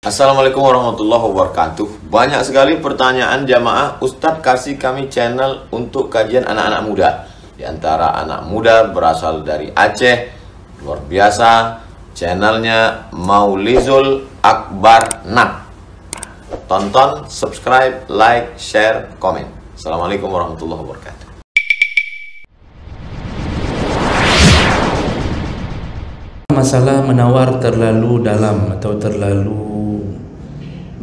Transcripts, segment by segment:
Assalamualaikum warahmatullahi wabarakatuh. Banyak sekali pertanyaan jamaah, Ustadz kasih kami channel untuk kajian anak-anak muda. Di antara anak muda berasal dari Aceh, luar biasa. Channelnya Maulizul Akbar Nak. Tonton, subscribe, like, share, komen. Assalamualaikum warahmatullahi wabarakatuh. Masalah menawar terlalu dalam atau terlalu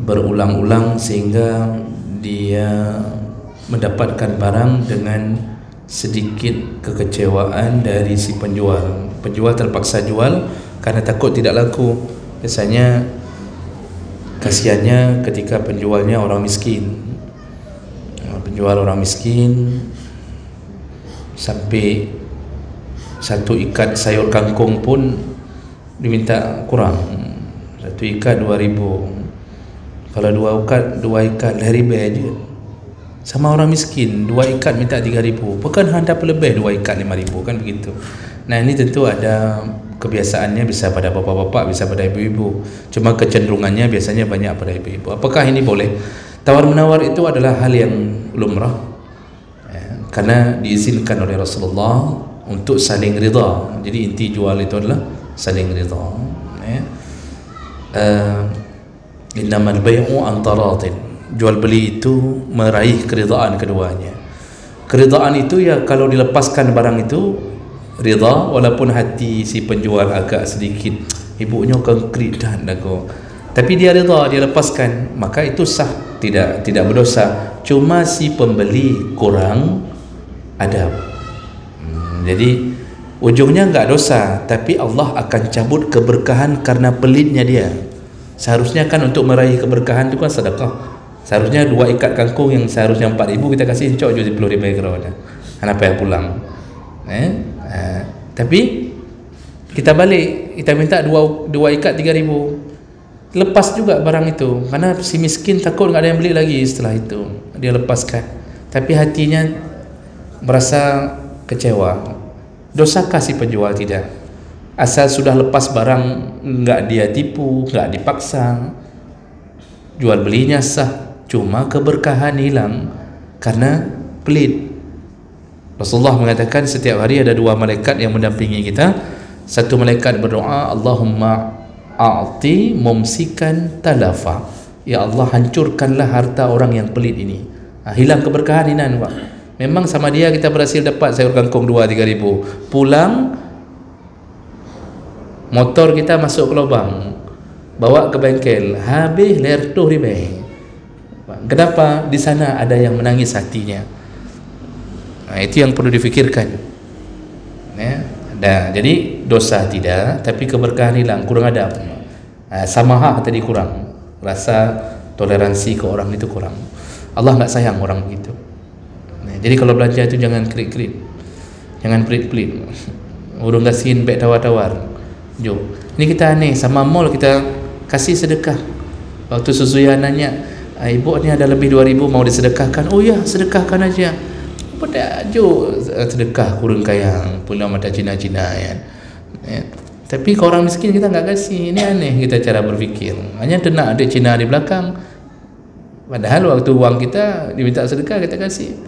berulang-ulang sehingga dia mendapatkan barang dengan sedikit kekecewaan dari si penjual. Penjual terpaksa jual karena takut tidak laku. Biasanya kasihannya ketika penjualnya orang miskin. Penjual orang miskin sampai satu ikat sayur kangkung pun diminta kurang. Satu ikat 2.000. Kalau dua ikat RM1,000 aja. Sama orang miskin, 2 ikat minta 3.000. Bukan hendak lebih 2 ikat 5.000, kan begitu. Nah, ini tentu ada kebiasaannya, bisa pada bapak-bapak, bisa pada ibu-ibu. Cuma kecenderungannya biasanya banyak pada ibu-ibu. Apakah ini boleh? Tawar-menawar itu adalah hal yang lumrah, karena diizinkan oleh Rasulullah untuk saling ridha. Jadi inti jual itu adalah saling ridha. Innamal bai'u an taradin. Jual beli itu meraih keridaan keduanya. Keridaan itu ya kalau dilepaskan barang itu ridha, walaupun hati si penjual agak sedikit ibunya konkret dan aku. Tapi dia ridha, dia lepaskan, maka itu sah, tidak berdosa. Cuma si pembeli kurang adab. Jadi ujungnya enggak dosa, tapi Allah akan cabut keberkahan karena pelitnya dia. Seharusnya kan untuk meraih keberkahan itu kan sedekah. Seharusnya 2 ikat kangkung yang seharusnya 4.000 kita kasih encok je 10.000 kerana anak payah pulang. Tapi kita balik, kita minta 2 ikat 3.000. Lepas juga barang itu, karena si miskin takut enggak ada yang beli lagi setelah itu. Dia lepaskan. Tapi hatinya merasa kecewa. Dosakah si penjual? Tidak. Asal sudah lepas barang, enggak dia tipu, enggak dipaksa, jual belinya sah. Cuma keberkahan hilang karena pelit. Rasulullah mengatakan setiap hari ada 2 malaikat yang mendampingi kita. Satu malaikat berdoa, Allahumma a'ti mumsikan talafa. Ya Allah, hancurkanlah harta orang yang pelit ini. Hilang keberkahan ini, Pak. Memang sama dia kita berhasil dapat sayur kangkung 2-3.000. Pulang, motor kita masuk ke lubang, bawa ke bengkel, habis lertuh ribai. Kenapa? Di sana ada yang menangis hatinya. Itu yang perlu difikirkan. Jadi dosa tidak, tapi keberkahan hilang, kurang adab. Samahah tadi kurang, rasa toleransi ke orang itu kurang. Allah enggak sayang orang begitu. Jadi kalau belanja itu jangan krik-krik, jangan pelit-pelit. Urung kasihin beg tawar-tawar. Jom. Ini kita aneh, sama mall kita kasih sedekah. Waktu Suzuya nanya, ibu ni ada lebih 2.000 mau disedekahkan. Oh ya, sedekahkan aja. Pada jo sedekah kurang kayang, pula mata Cina-Cina ya. Tapi ke orang miskin kita enggak kasih. Ini aneh kita cara berfikir. Hanya tenak adik Cina di belakang. Padahal waktu uang kita diminta sedekah kita kasih.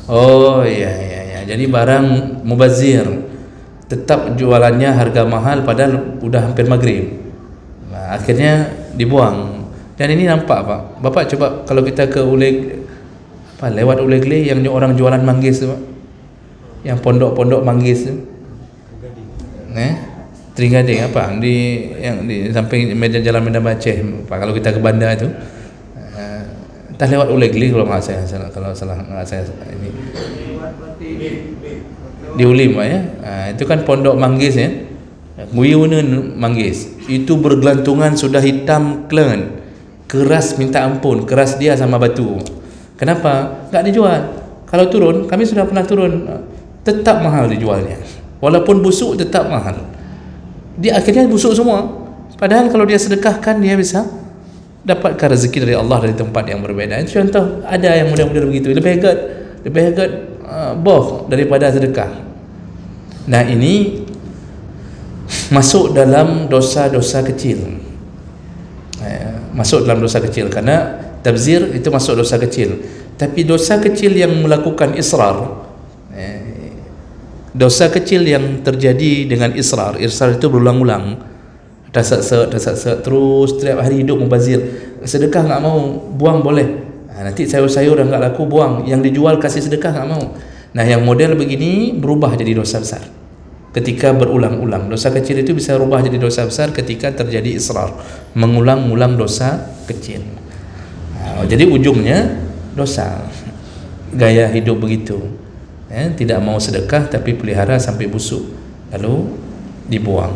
Oh iya. Jadi barang mubazir, tetap jualannya harga mahal padahal udah hampir maghrib. Akhirnya dibuang. Dan ini nampak Pak. Bapak coba kalau kita ke lewat Ulegle yang orang jualan manggis tu Pak. Yang pondok-pondok manggis tu. Tringgading apa? Di samping jalan Medan Aceh Pak, kalau kita ke bandar itu. Entah lewat Ulegle kalau enggak salah, kalau salah enggak saya ini. Di Ulim ya. Itu kan pondok manggis ya. Nguyunun manggis. Itu bergelantungan sudah hitam klen. Keras minta ampun, keras dia sama batu. Kenapa? Enggak dijual. Kalau turun, kami sudah pernah turun, tetap mahal dijualnya. Walaupun busuk tetap mahal. Dia akhirnya busuk semua. Padahal kalau dia sedekahkan dia bisa dapatkan rezeki dari Allah dari tempat yang berbeda. Contoh ada yang mudah-mudahan begitu, lebih hebat boh daripada sedekah. Nah ini masuk dalam dosa-dosa kecil. Masuk dalam dosa kecil, karena tabzir itu masuk dosa kecil. Tapi dosa kecil yang melakukan israr, dosa kecil yang terjadi dengan israr itu berulang-ulang, dasar terus setiap hari hidup mubazir. Sedekah nggak mau, buang boleh. Nanti sayur-sayur yang nggak laku buang, yang dijual kasih sedekah nggak mau. Nah, yang model begini berubah jadi dosa besar ketika berulang-ulang. Dosa kecil itu bisa berubah jadi dosa besar ketika terjadi israr, mengulang-ulang dosa kecil. Jadi ujungnya dosa. Gaya hidup begitu, tidak mau sedekah tapi pelihara sampai busuk lalu dibuang.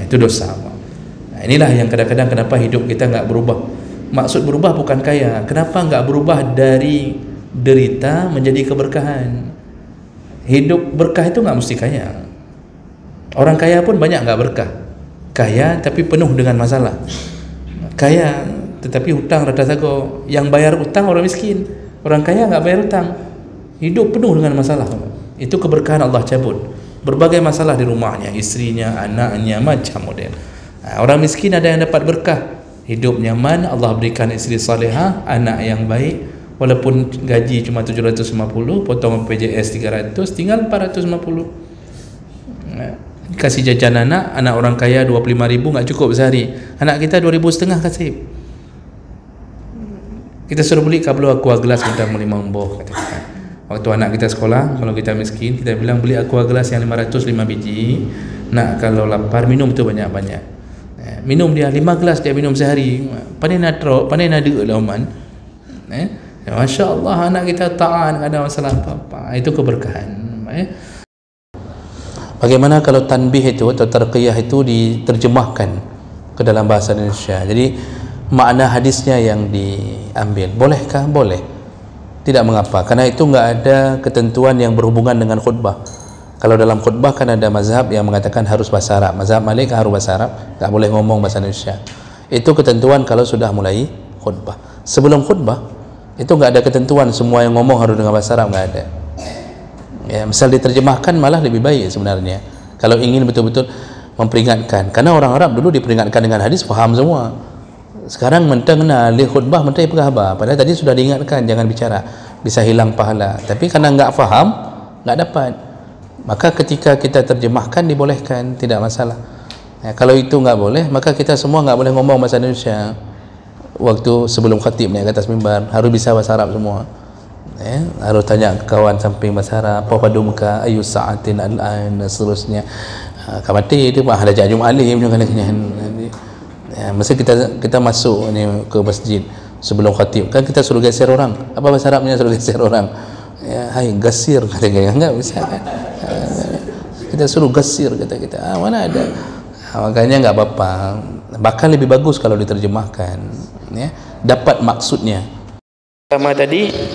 Itu dosa. Inilah yang kadang-kadang kenapa hidup kita nggak berubah. Maksud berubah bukan kaya. Kenapa nggak berubah dari derita menjadi keberkahan? Hidup berkah itu nggak mesti kaya. Orang kaya pun banyak nggak berkah. Kaya tapi penuh dengan masalah. Kaya tetapi hutang rada sago. Yang bayar hutang orang miskin. Orang kaya nggak bayar hutang. Hidup penuh dengan masalah. Itu keberkahan Allah cabut. Berbagai masalah di rumahnya, istrinya, anaknya, macam model. Orang miskin ada yang dapat berkah. Hidup nyaman, Allah berikan istri salihah, anak yang baik. Walaupun gaji cuma 750, potong PJS 300, tinggal 450. Kasih jajan anak orang kaya 25.000 nggak cukup sehari. Anak kita 2.500 kasih. Kita suruh beli kabel aqua gelas kita 5 emboh, kata kita. Waktu anak kita sekolah, kalau kita miskin, kita bilang beli aqua gelas yang 505 biji. Nak kalau lapar minum tu banyak-banyak. Minum dia 5 gelas dia minum sehari. Pandai nak ada lauman. Masya Allah, anak kita taat, tak ada masalah apa-apa. Itu keberkahan. Bagaimana kalau tanbih itu atau tarqiyah itu diterjemahkan ke dalam bahasa Indonesia? Jadi makna hadisnya yang diambil, bolehkah? Boleh, tidak mengapa, karena itu enggak ada ketentuan yang berhubungan dengan khutbah. Kalau dalam khutbah kan ada mazhab yang mengatakan harus bahasa Arab, mazhab Malik harus bahasa Arab, tak boleh ngomong bahasa Indonesia. Itu ketentuan kalau sudah mulai khutbah. Sebelum khutbah itu enggak ada ketentuan semua yang ngomong harus dengan bahasa Arab, enggak ada. Ya, misal diterjemahkan malah lebih baik sebenarnya kalau ingin betul-betul memperingatkan, karena orang Arab dulu diperingatkan dengan hadis faham semua. Sekarang mentang li khutbah mentang apa, padahal tadi sudah diingatkan jangan bicara, bisa hilang pahala, tapi karena enggak faham enggak dapat. Maka ketika kita terjemahkan dibolehkan, tidak masalah. Kalau itu enggak boleh, maka kita semua enggak boleh ngomong bahasa Indonesia. Waktu sebelum khatib naik ke atas mimbar harus bisa bahasa Arab semua. Harus tanya kawan samping bahasa Arab, apa padumka ayu sa'atin al-an dan seterusnya. Kamati itu mah ada jajum alim juga mesti kita masuk ni ke masjid sebelum khatib kan kita suruh geser orang. Apa bahasa Arabnya suruh geser orang? Hai gasir kata kita, enggak bisa kan? Kita suruh gasir kata kita. Mana ada? Makanya enggak apa-apa. Bahkan lebih bagus kalau diterjemahkan, ya. Dapat maksudnya. Pertama tadi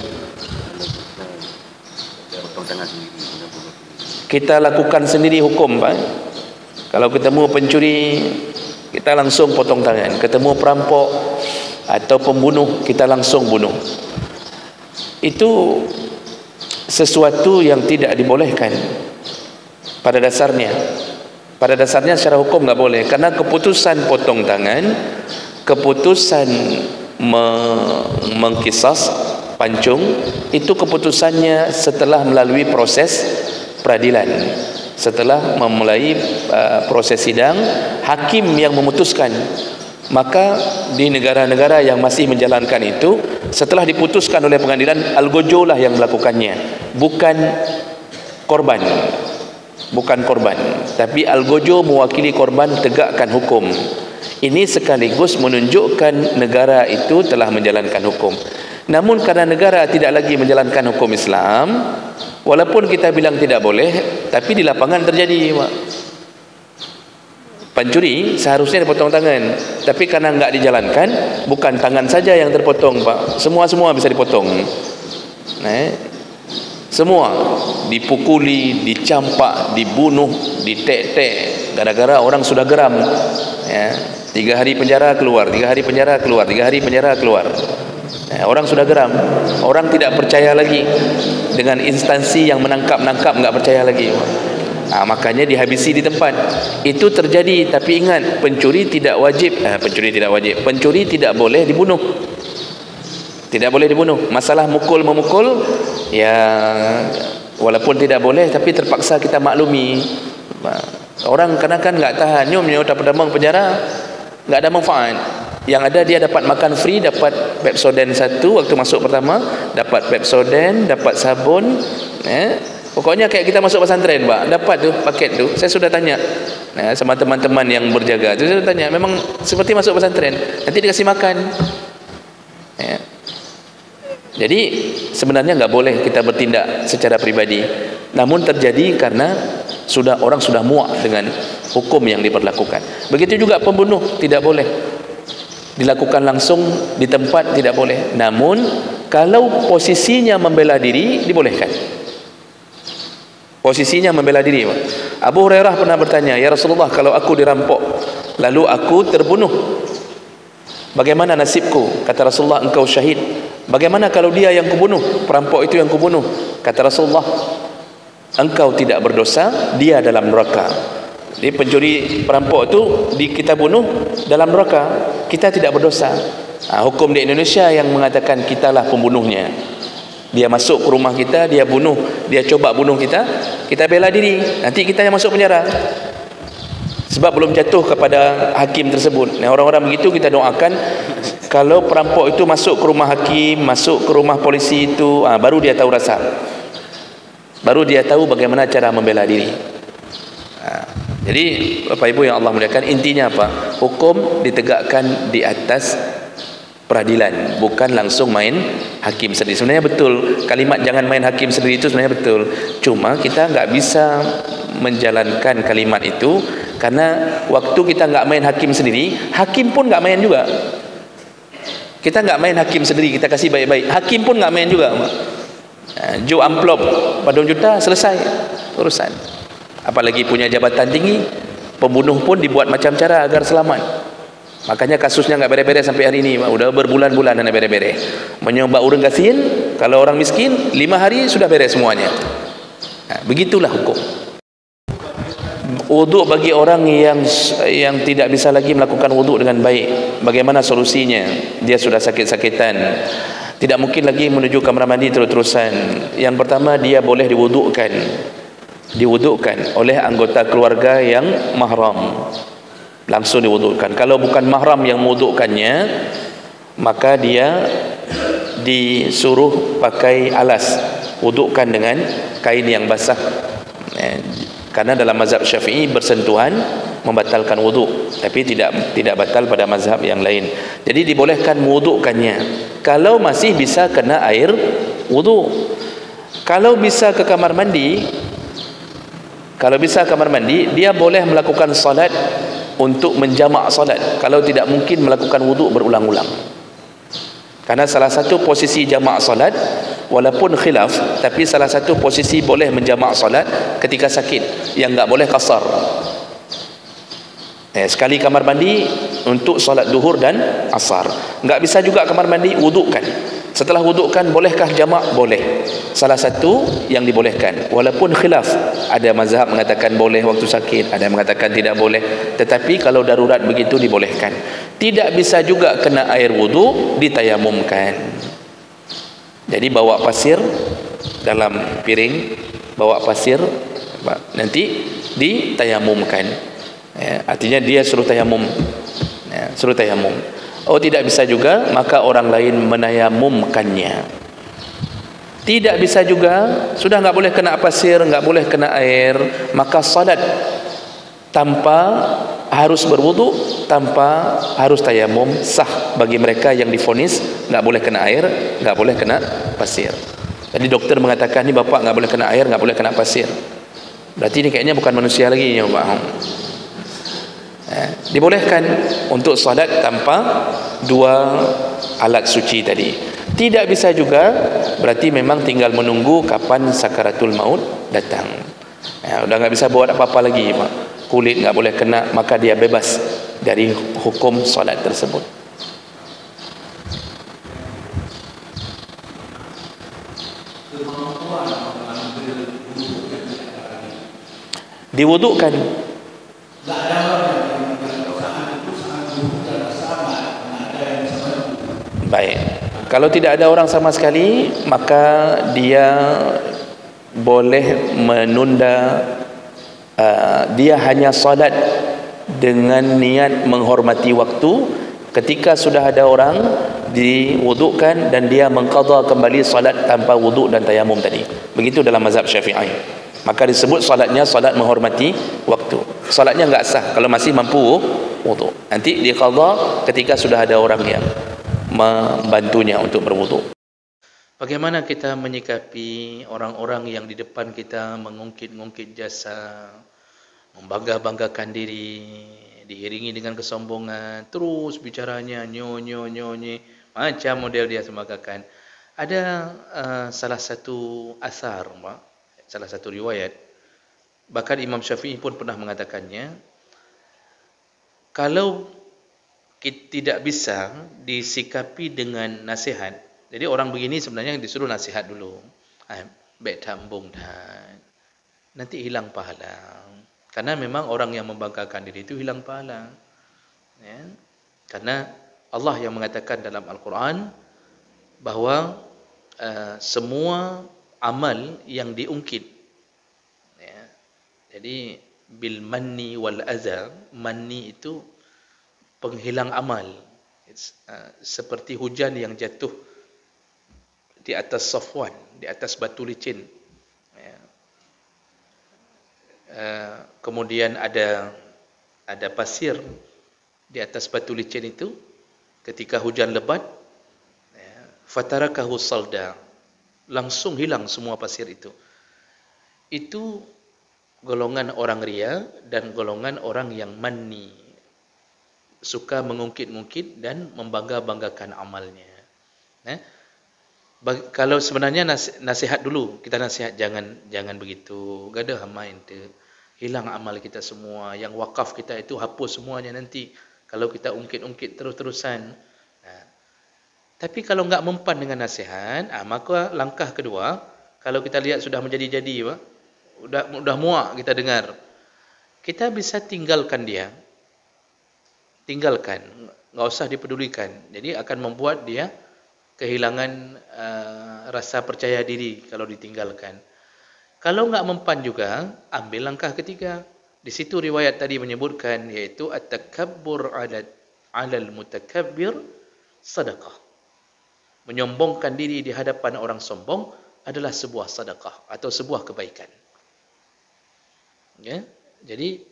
kita lakukan sendiri hukum, Pak. Kalau ketemu pencuri kita langsung potong tangan, ketemu perampok atau pembunuh kita langsung bunuh. Itu sesuatu yang tidak dibolehkan pada dasarnya. Pada dasarnya secara hukum nggak boleh, karena keputusan potong tangan, keputusan mengkisas pancung itu keputusannya setelah melalui proses peradilan, setelah memulai proses sidang, hakim yang memutuskan. Maka di negara-negara yang masih menjalankan itu, setelah diputuskan oleh pengadilan, al-gojo lah yang melakukannya, bukan korban, tapi al-gojo mewakili korban tegakkan hukum. Ini sekaligus menunjukkan negara itu telah menjalankan hukum. Namun karena negara tidak lagi menjalankan hukum Islam, walaupun kita bilang tidak boleh, tapi di lapangan terjadi. Pencuri seharusnya dipotong tangan, tapi karena enggak dijalankan, bukan tangan saja yang terpotong, Pak. Semua bisa dipotong. Semua dipukuli, dicampak, dibunuh, ditek-tek, gara-gara orang sudah geram. 3 hari penjara keluar, 3 hari penjara keluar, 3 hari penjara keluar. Orang sudah geram, orang tidak percaya lagi dengan instansi yang menangkap, enggak percaya lagi. makanya dihabisi di tempat. Itu terjadi, tapi ingat, pencuri tidak wajib, pencuri tidak boleh dibunuh. Tidak boleh dibunuh. Masalah memukul, ya walaupun tidak boleh, tapi terpaksa kita maklumi. Orang kadang-kadang nggak tahan, nyum dapat damang penjara, nggak ada manfaat. Yang ada dia dapat makan free, dapat Pepsodent 1 waktu masuk pertama, dapat Pepsodent, dapat sabun, pokoknya kayak kita masuk pesantren, Pak. Dapat tu paket tu. Saya sudah tanya sama teman-teman yang berjaga tu, saya sudah tanya, memang seperti masuk pesantren. Nanti dikasih makan. Jadi sebenarnya nggak boleh kita bertindak secara pribadi. Namun terjadi karena orang sudah muak dengan hukum yang diberlakukan. Begitu juga pembunuh, tidak boleh dilakukan langsung di tempat, tidak boleh. Namun kalau posisinya membela diri, dibolehkan. Posisinya membela diri. Abu Hurairah pernah bertanya, "Ya Rasulullah, kalau aku dirampok lalu aku terbunuh, bagaimana nasibku?" Kata Rasulullah, "Engkau syahid." "Bagaimana kalau dia yang kubunuh, perampok itu yang kubunuh?" Kata Rasulullah, "Engkau tidak berdosa, dia dalam neraka." Jadi pencuri perampok itu kita bunuh dalam neraka, kita tidak berdosa. Hukum di Indonesia yang mengatakan kitalah pembunuhnya. Dia masuk ke rumah kita, dia bunuh, dia coba bunuh kita, kita bela diri, nanti kita yang masuk penjara. Sebab belum jatuh kepada hakim tersebut. Orang-orang begitu kita doakan, kalau perampok itu masuk ke rumah hakim, masuk ke rumah polisi itu, baru dia tahu rasa. Baru dia tahu bagaimana cara membela diri. Jadi Bapak Ibu yang Allah muliakan, intinya apa? Hukum ditegakkan di atas peradilan, bukan langsung main hakim sendiri. Sebenarnya betul, kalimat jangan main hakim sendiri itu sebenarnya betul. Cuma kita nggak bisa menjalankan kalimat itu karena waktu kita nggak main hakim sendiri, hakim pun nggak main juga. Kita nggak main hakim sendiri, kita kasih baik-baik, hakim pun nggak main juga. Ju amplop pada juta, selesai urusan. Apalagi punya jabatan tinggi, pembunuh pun dibuat macam cara agar selamat. Makanya kasusnya nggak beres-beres sampai hari ini, udah berbulan-bulan dan beres-beres. Menyembah urang gasin, kalau orang miskin 5 hari sudah beres semuanya. Begitulah hukum. Wuduk bagi orang yang tidak bisa lagi melakukan wuduk dengan baik, bagaimana solusinya? Dia sudah sakit-sakitan, tidak mungkin lagi menuju kamar mandi terus-terusan. Yang pertama, dia boleh diwudukkan oleh anggota keluarga yang mahram, langsung diwudukkan. Kalau bukan mahram yang mewudukkannya, maka dia disuruh pakai alas, wudukkan dengan kain yang basah. Karena dalam mazhab Syafi'i bersentuhan membatalkan wuduk, tapi tidak batal pada mazhab yang lain. Jadi dibolehkan mewudukkannya kalau masih bisa kena air wuduk. Kalau bisa ke kamar mandi, dia boleh melakukan salat untuk menjamak salat kalau tidak mungkin melakukan wuduk berulang-ulang. Karena salah satu posisi jamak salat, walaupun khilaf, tapi salah satu posisi boleh menjamak salat ketika sakit, yang enggak boleh qasar. Sekali kamar mandi untuk salat duhur dan asar. Enggak bisa juga kamar mandi, wudukkan. Setelah wudukkan, bolehkah jamak? Boleh. Salah satu yang dibolehkan, walaupun khilaf. Ada mazhab mengatakan boleh waktu sakit, ada yang mengatakan tidak boleh. Tetapi kalau darurat begitu dibolehkan. Tidak bisa juga kena air wuduk, ditayamumkan. Jadi bawa pasir dalam piring, bawa pasir, nanti ditayamumkan. Artinya dia suruh tayamum. Suruh tayamum. Oh, tidak bisa juga, maka orang lain menayamumkannya. Tidak bisa juga, sudah nggak boleh kena pasir, nggak boleh kena air, maka salat tanpa harus berwudu, tanpa harus tayamum sah bagi mereka yang divonis nggak boleh kena air, nggak boleh kena pasir. Jadi dokter mengatakan, ini bapak nggak boleh kena air, nggak boleh kena pasir. Berarti ini kayaknya bukan manusia lagi ya, Pak. Dibolehkan untuk salat tanpa 2 alat suci tadi. Tidak bisa juga, berarti memang tinggal menunggu kapan sakaratul maut datang. Udah nggak bisa buat apa-apa lagi, Pak. Kulit nggak boleh kena, maka dia bebas dari hukum salat tersebut. diwudukkan. Baik. Kalau tidak ada orang sama sekali, maka dia boleh menunda. Dia hanya salat dengan niat menghormati waktu. Ketika sudah ada orang, diwudukkan dan dia mengqadha kembali salat tanpa wuduk dan tayamum tadi. Begitu dalam mazhab Syafi'i. Maka disebut salatnya salat menghormati waktu. Salatnya enggak sah kalau masih mampu wuduk. Nanti dia qadha ketika sudah ada orang yang membantunya untuk berwuduk. Bagaimana kita menyikapi orang-orang yang di depan kita mengungkit-ungkit jasa, membangga-banggakan diri, diiringi dengan kesombongan, terus bicaranya nyonye, macam model dia sembanggakan. Ada salah satu asar, salah satu riwayat, bahkan Imam Syafi'i pun pernah mengatakannya, kalau tidak bisa disikapi dengan nasihat. Jadi orang begini sebenarnya disuruh nasihat dulu. Baik tambung dan nanti hilang pahala. Karena memang orang yang membanggakan diri itu hilang pahala. Ya. Karena Allah yang mengatakan dalam Al-Quran bahawa semua amal yang diungkit. Ya. Jadi bil manni wal azar, manni itu penghilang amal, seperti hujan yang jatuh di atas safwan, di atas batu licin. Kemudian ada pasir di atas batu licin itu, ketika hujan lebat, fatarakahu salda, langsung hilang semua pasir itu. Itu golongan orang ria dan golongan orang yang manni, suka mengungkit-ungkit dan membangga-banggakan amalnya. Kalau sebenarnya nasihat dulu, kita nasihat jangan begitu. Gadah main tu, hilang amal kita semua. Yang wakaf kita itu hapus semuanya nanti kalau kita ungkit-ungkit terus-terusan. Tapi kalau enggak mempan dengan nasihat, maka langkah kedua, kalau kita lihat sudah menjadi-jadi, udah muak kita dengar, kita bisa tinggalkan dia. Tinggalkan, enggak usah dipedulikan. Jadi akan membuat dia kehilangan rasa percaya diri kalau ditinggalkan. Kalau enggak mempan juga, ambil langkah ketiga. Di situ riwayat tadi menyebutkan, yaitu at-takabbur 'alal mutakabbir sedekah. Menyombongkan diri di hadapan orang sombong adalah sebuah sedekah atau sebuah kebaikan. Ya, jadi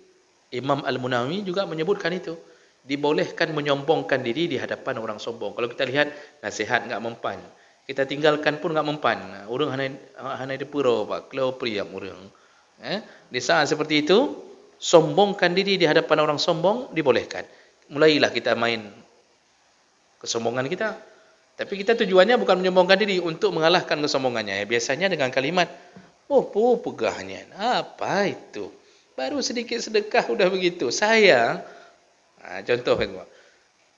Imam Al-Munawi juga menyebutkan itu. Dibolehkan menyombongkan diri di hadapan orang sombong. Kalau kita lihat nasihat enggak mempan, kita tinggalkan pun enggak mempan. Orang hanai depuro pak, klau priam orang. Di saat seperti itu, sombongkan diri di hadapan orang sombong dibolehkan. Mulailah kita main kesombongan kita. Tapi kita tujuannya bukan menyombongkan diri untuk mengalahkan kesombongannya. Biasanya dengan kalimat, pegahnya. Apa itu? Baru sedikit sedekah udah begitu. Saya contoh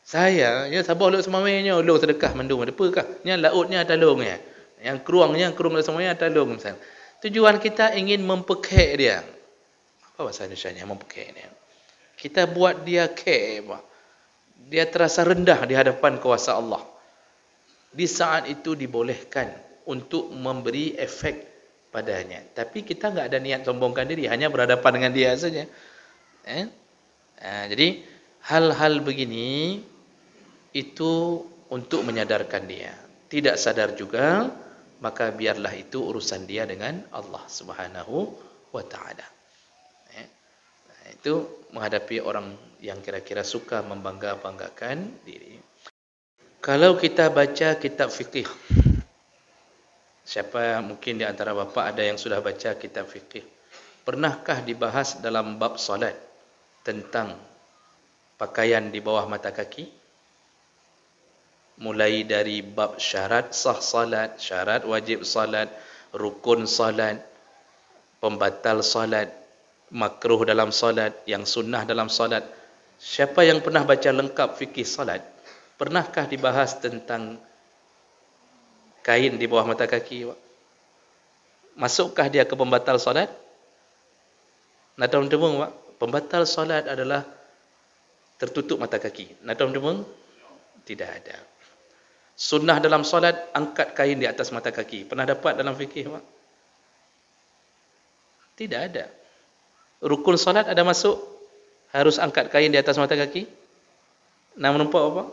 saya sabah luk semamanya luk sedekah mendung depakah nya lautnya talungnya yang kerung semuanya talung misal. Tujuan kita ingin mempekek dia. Apa bahasa Indonesianya mempekek dia? Kita buat dia dia terasa rendah di hadapan kuasa Allah. Di saat itu dibolehkan untuk memberi efek padanya. Tapi kita enggak ada niat sombongkan diri, hanya berhadapan dengan dia saja. Jadi hal-hal begini itu untuk menyadarkan dia. Tidak sadar juga, maka biarlah itu urusan dia dengan Allah Subhanahu wa taala. Itu menghadapi orang yang kira-kira suka membangga-banggakan diri. Kalau kita baca kitab fikih, siapa mungkin di antara bapa ada yang sudah baca kitab fikih? Pernahkah dibahas dalam bab salat tentang pakaian di bawah mata kaki? Mulai dari bab syarat sah salat, syarat wajib salat, rukun salat, pembatal salat, makruh dalam salat, yang sunnah dalam salat. Siapa yang pernah baca lengkap fikih salat? Pernahkah dibahas tentang kain di bawah mata kaki? Masukkah dia ke pembatal salat? Nadam demung, Pak. Pembatal solat adalah tertutup mata kaki. Nadam demung? Tidak ada. Sunnah dalam solat, angkat kain di atas mata kaki. Pernah dapat dalam fikih, Pak? Tidak ada. Rukun solat ada masuk, harus angkat kain di atas mata kaki? Nak nampak apa?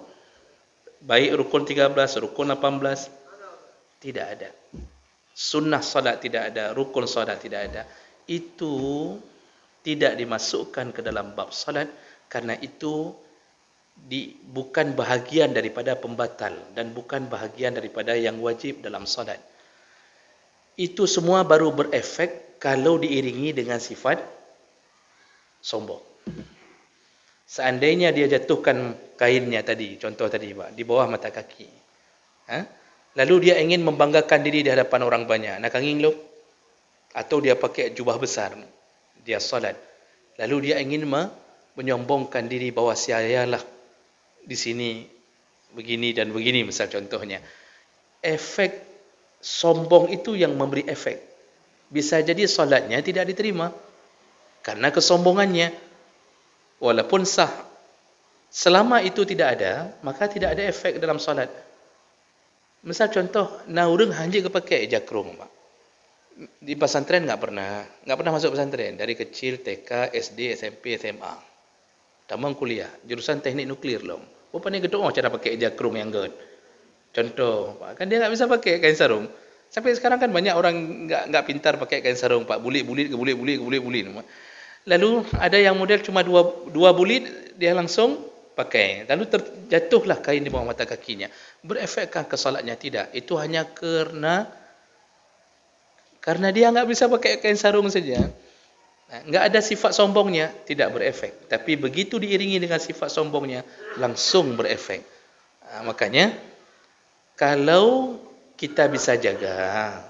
Baik rukun 13, rukun 18, tidak ada. Sunnah solat tidak ada, rukun solat tidak ada. Itu tidak dimasukkan ke dalam bab solat, karena itu bukan bahagian daripada pembatal dan bukan bahagian daripada yang wajib dalam solat. Itu semua baru berefek kalau diiringi dengan sifat sombong. Seandainya dia jatuhkan kainnya tadi, contoh tadi, Pak, di bawah mata kaki. Lalu dia ingin membanggakan diri di hadapan orang banyak. Nak angin lo? Atau dia pakai jubah besar. Dia solat. Lalu dia ingin menyombongkan diri bahawa saya lah di sini begini dan begini, misal contohnya. Efek sombong itu yang memberi efek. Bisa jadi solatnya tidak diterima karena kesombongannya. Walaupun sah, selama itu tidak ada, maka tidak ada efek dalam solat. Misal contoh, naurung hanjik kepakai jakrung, Pak. Di pesantren enggak pernah masuk pesantren dari kecil, TK, SD, SMP, SMA. Tamang kuliah, jurusan teknik nuklir loh. Apa ni gedung cara pakai jakrung yang good. Contoh, Pak, kan dia enggak bisa pakai kain sarung. Sampai sekarang kan banyak orang enggak pintar pakai kain sarung, Pak. Bulit-bulit. Lalu ada yang model cuma dua bulit, dia langsung pakai. Lalu terjatuhlah kain di bawah mata kakinya. Berefekkah ke solatnya? Tidak. Itu hanya karena dia enggak bisa pakai kain sarung saja. Enggak ada sifat sombongnya, tidak berefek. Tapi begitu diiringi dengan sifat sombongnya, langsung berefek. Makanya kalau kita bisa jaga,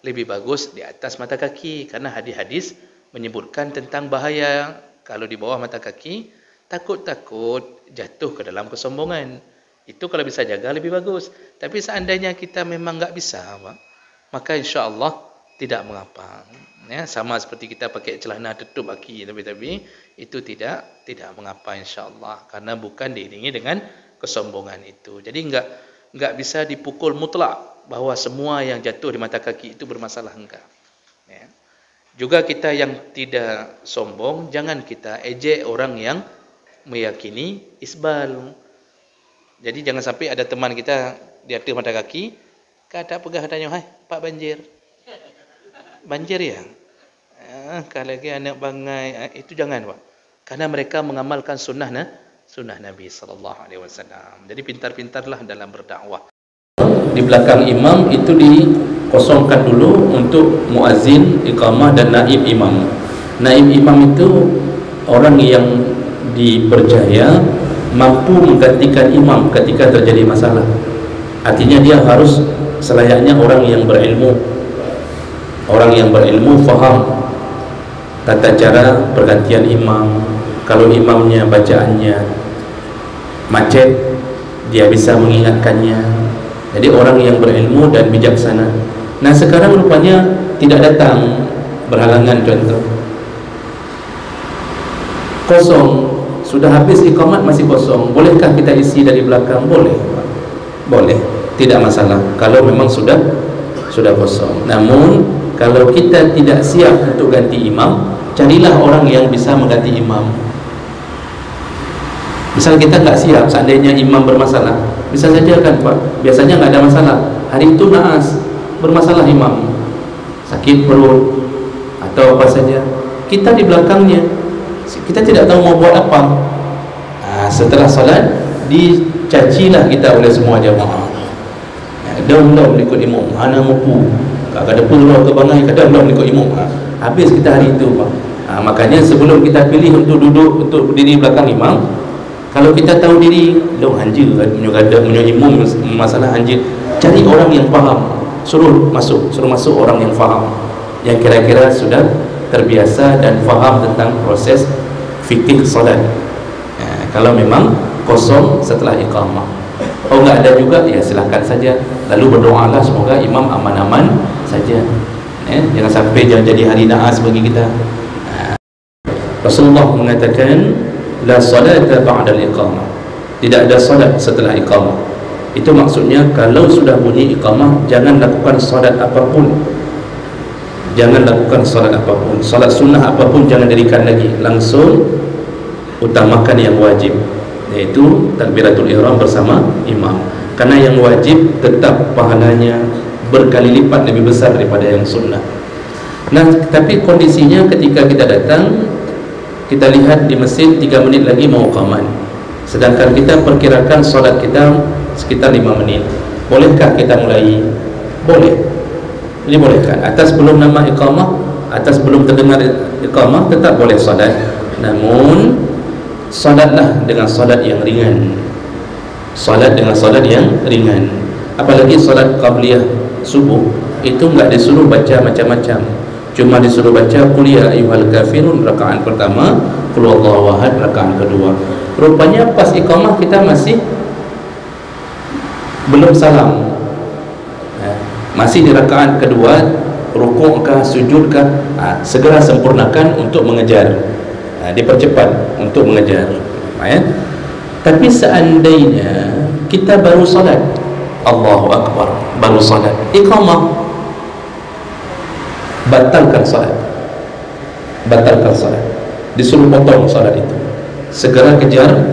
lebih bagus di atas mata kaki, karena hadis-hadis menyebutkan tentang bahaya kalau di bawah mata kaki, takut jatuh ke dalam kesombongan. Itu kalau bisa jaga lebih bagus. Tapi seandainya kita memang enggak bisa, Pak, maka insya-Allah tidak mengapa. Ya, sama seperti kita pakai celana tutup kaki, tapi itu tidak mengapa insya-Allah, karena bukan diiringi dengan kesombongan itu. Jadi enggak bisa dipukul mutlak bahawa semua yang jatuh di mata kaki itu bermasalah, enggak. Ya. Juga kita yang tidak sombong, jangan kita ejek orang yang meyakini isbal. Jadi jangan sampai ada teman kita di atas mata kaki, kata pegah tanya, "Hai, Pak banjir." Banjir ya? Kalau lagi anak bangai, itu jangan, Pak. Karena mereka mengamalkan sunnah Nabi sallallahu alaihi wasallam. Jadi pintar-pintarlah dalam berdakwah. Di belakang imam itu dikosongkan dulu untuk muazzin, iqamah dan naib imam. Naib imam itu orang yang dipercaya mampu menggantikan imam ketika terjadi masalah. Artinya dia harus selayaknya orang yang berilmu. Orang yang berilmu faham tata cara pergantian imam. Kalau imamnya bacaannya macet, dia bisa mengingatkannya. Jadi orang yang berilmu dan bijaksana. Nah sekarang rupanya tidak datang, berhalangan contoh. Kosong, sudah habis iqamat masih kosong. Bolehkah kita isi dari belakang? Boleh. Boleh, tidak masalah kalau memang sudah kosong. Namun kalau kita tidak siap untuk ganti imam, carilah orang yang bisa mengganti imam. Misal kita enggak siap, seandainya imam bermasalah, bisa saja kan, Pak, biasanya enggak ada masalah. Hari itu naas, bermasalah imam, sakit perut atau apa saja, kita di belakangnya, kita tidak tahu mau buat apa. Setelah salat dicacilah kita oleh semua jamaah. Daun ikut imam, ana mampu. Kada perlu ke bangai, kada ikut imam. Habis kita hari itu, Pak. Makanya sebelum kita pilih untuk duduk, untuk berdiri belakang imam, kalau kita tahu diri, dong hanjir, imam masalah hanjir, cari orang yang faham, suruh masuk orang yang faham, yang kira-kira sudah terbiasa dan faham tentang proses fikih salat. Kalau memang kosong setelah iqamah, enggak ada juga, ya silakan saja. Lalu berdoalah semoga imam aman-aman saja. Jangan sampai jadi hari naas bagi kita. Rasulullah mengatakan la salata ba'da al-iqamah, tidak ada salat setelah iqamah. Itu maksudnya kalau sudah bunyi iqamah, jangan lakukan salat apapun, jangan lakukan salat apapun, salat sunnah apapun jangan dirikan lagi, langsung utamakan yang wajib, yaitu takbiratul ihram bersama imam. Karena yang wajib tetap pahalanya berkali lipat lebih besar daripada yang sunnah. Nah, tapi kondisinya ketika kita datang, kita lihat di masjid 3 menit lagi mau qaman, sedangkan kita perkirakan solat kita sekitar 5 menit. Bolehkah kita mulai? Boleh. Ini bolehkan. Atas belum nama iqamah, atas belum terdengar iqamah, tetap boleh solat. Namun solatlah dengan solat yang ringan. Solat dengan solat yang ringan. Apalagi solat qabliyah subuh, itu enggak disuruh baca macam-macam, cuma disuruh baca qul ya ayyuhal kafirun rakaat pertama, qul huwallahu ahad rakaat kedua. Rupanya pas iqamah kita masih belum salam, masih di rakaat kedua, rukuk kah, sujud kah, segera sempurnakan untuk mengejar, dipercepat untuk mengejar. Tapi seandainya kita baru salat, Allahu Akbar, baru salat, iqamah, batalkan salat, batalkan salat, disuruh potong salat itu, segera kejar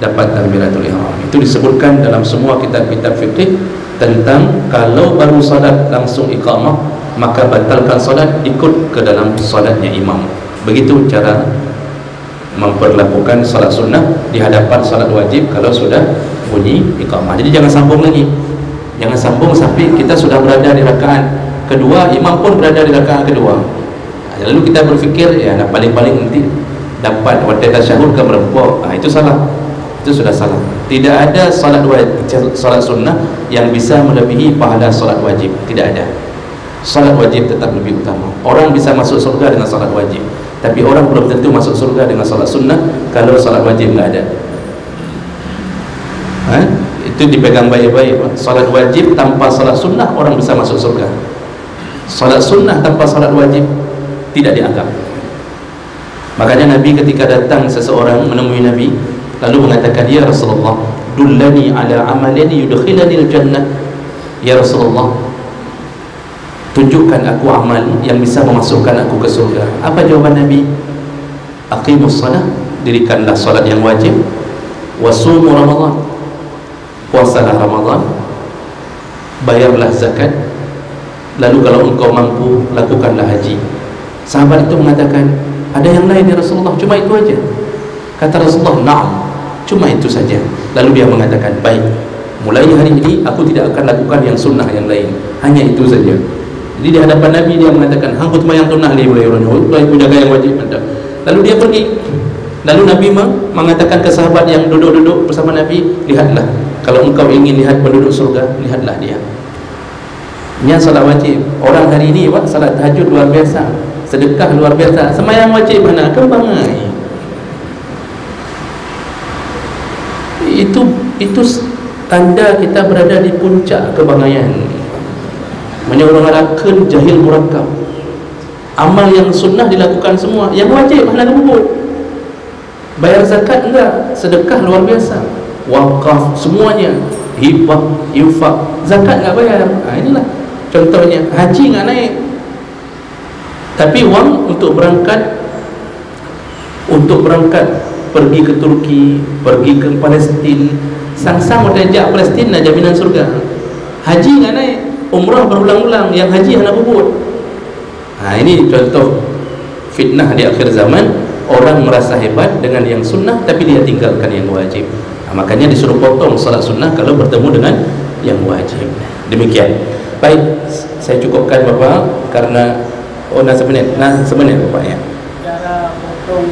dapat takbiratul ihram. Itu disebutkan dalam semua kitab-kitab fikih tentang kalau baru salat langsung iqamah, maka batalkan salat, ikut ke dalam salatnya imam. Begitu cara memperlakukan salat sunnah di hadapan salat wajib kalau sudah bunyi iqamah. Jadi jangan sambung lagi, jangan sambung sampai kita sudah berada di rakaat kedua, imam pun berada di rakaat kedua, lalu kita berfikir ya paling-paling nanti dapat waktu tasyahud ke berapa. Itu salah, itu sudah salah. Tidak ada salat wajib, salat sunnah yang bisa melebihi pahala salat wajib, tidak ada. Salat wajib tetap lebih utama. Orang bisa masuk surga dengan salat wajib, tapi orang belum tentu masuk surga dengan salat sunnah kalau salat wajib nggak ada. Itu dipegang baik-baik. Salat wajib tanpa salat sunnah orang bisa masuk surga. Salat sunnah tanpa salat wajib tidak dianggap. Makanya Nabi ketika datang seseorang menemui Nabi lalu mengatakan, ya Rasulullah, dullani ala amalin yudkhilani al-jannah. Ya Rasulullah, tunjukkan aku amal yang bisa memasukkan aku ke surga. Apa jawaban Nabi? Aqimus salah, dirikanlah salat yang wajib, wasumu Ramadan, puasalah Ramadan, bayarlah zakat, lalu kalau engkau mampu lakukanlah haji. Sahabat itu mengatakan, ada yang lain ya Rasulullah? Cuma itu aja? Kata Rasulullah, na'am, cuma itu saja. Lalu dia mengatakan, baik, mulai hari ini aku tidak akan lakukan yang sunnah yang lain, hanya itu saja. Jadi di hadapan Nabi dia mengatakan, hang kutma yang sunnah li mulai aku jaga yang wajib. Lalu dia pergi. Lalu Nabi mengatakan ke sahabat yang duduk-duduk bersama Nabi, lihatlah, kalau engkau ingin lihat penduduk surga, lihatlah dia. Ini salat wajib. Orang hari ini salat tahajud luar biasa, sedekah luar biasa, sembahyang wajib mana kembangai. Itu tanda kita berada di puncak kebangaian. Orang Arabkan jahil murakkab. Amal yang sunnah dilakukan semua, yang wajib mana lembut. Bayar zakat enggak, sedekah luar biasa, wakaf semuanya, hibah, infak, zakat enggak bayar. Inilah contohnya. Haji enggak naik, tapi wang untuk berangkat pergi ke Turki, pergi ke Palestin, sang-sang merajak Palestin nak jaminan surga. Haji enggak naik, umrah berulang-ulang, yang haji hanya bubur. Ini contoh fitnah di akhir zaman. Orang merasa hebat dengan yang sunnah, tapi dia tinggalkan yang wajib. Makanya disuruh potong salat sunnah kalau bertemu dengan yang wajib. Demikian. Baik, saya cukupkan Bapak karena semenit Bapak ya. Cara potong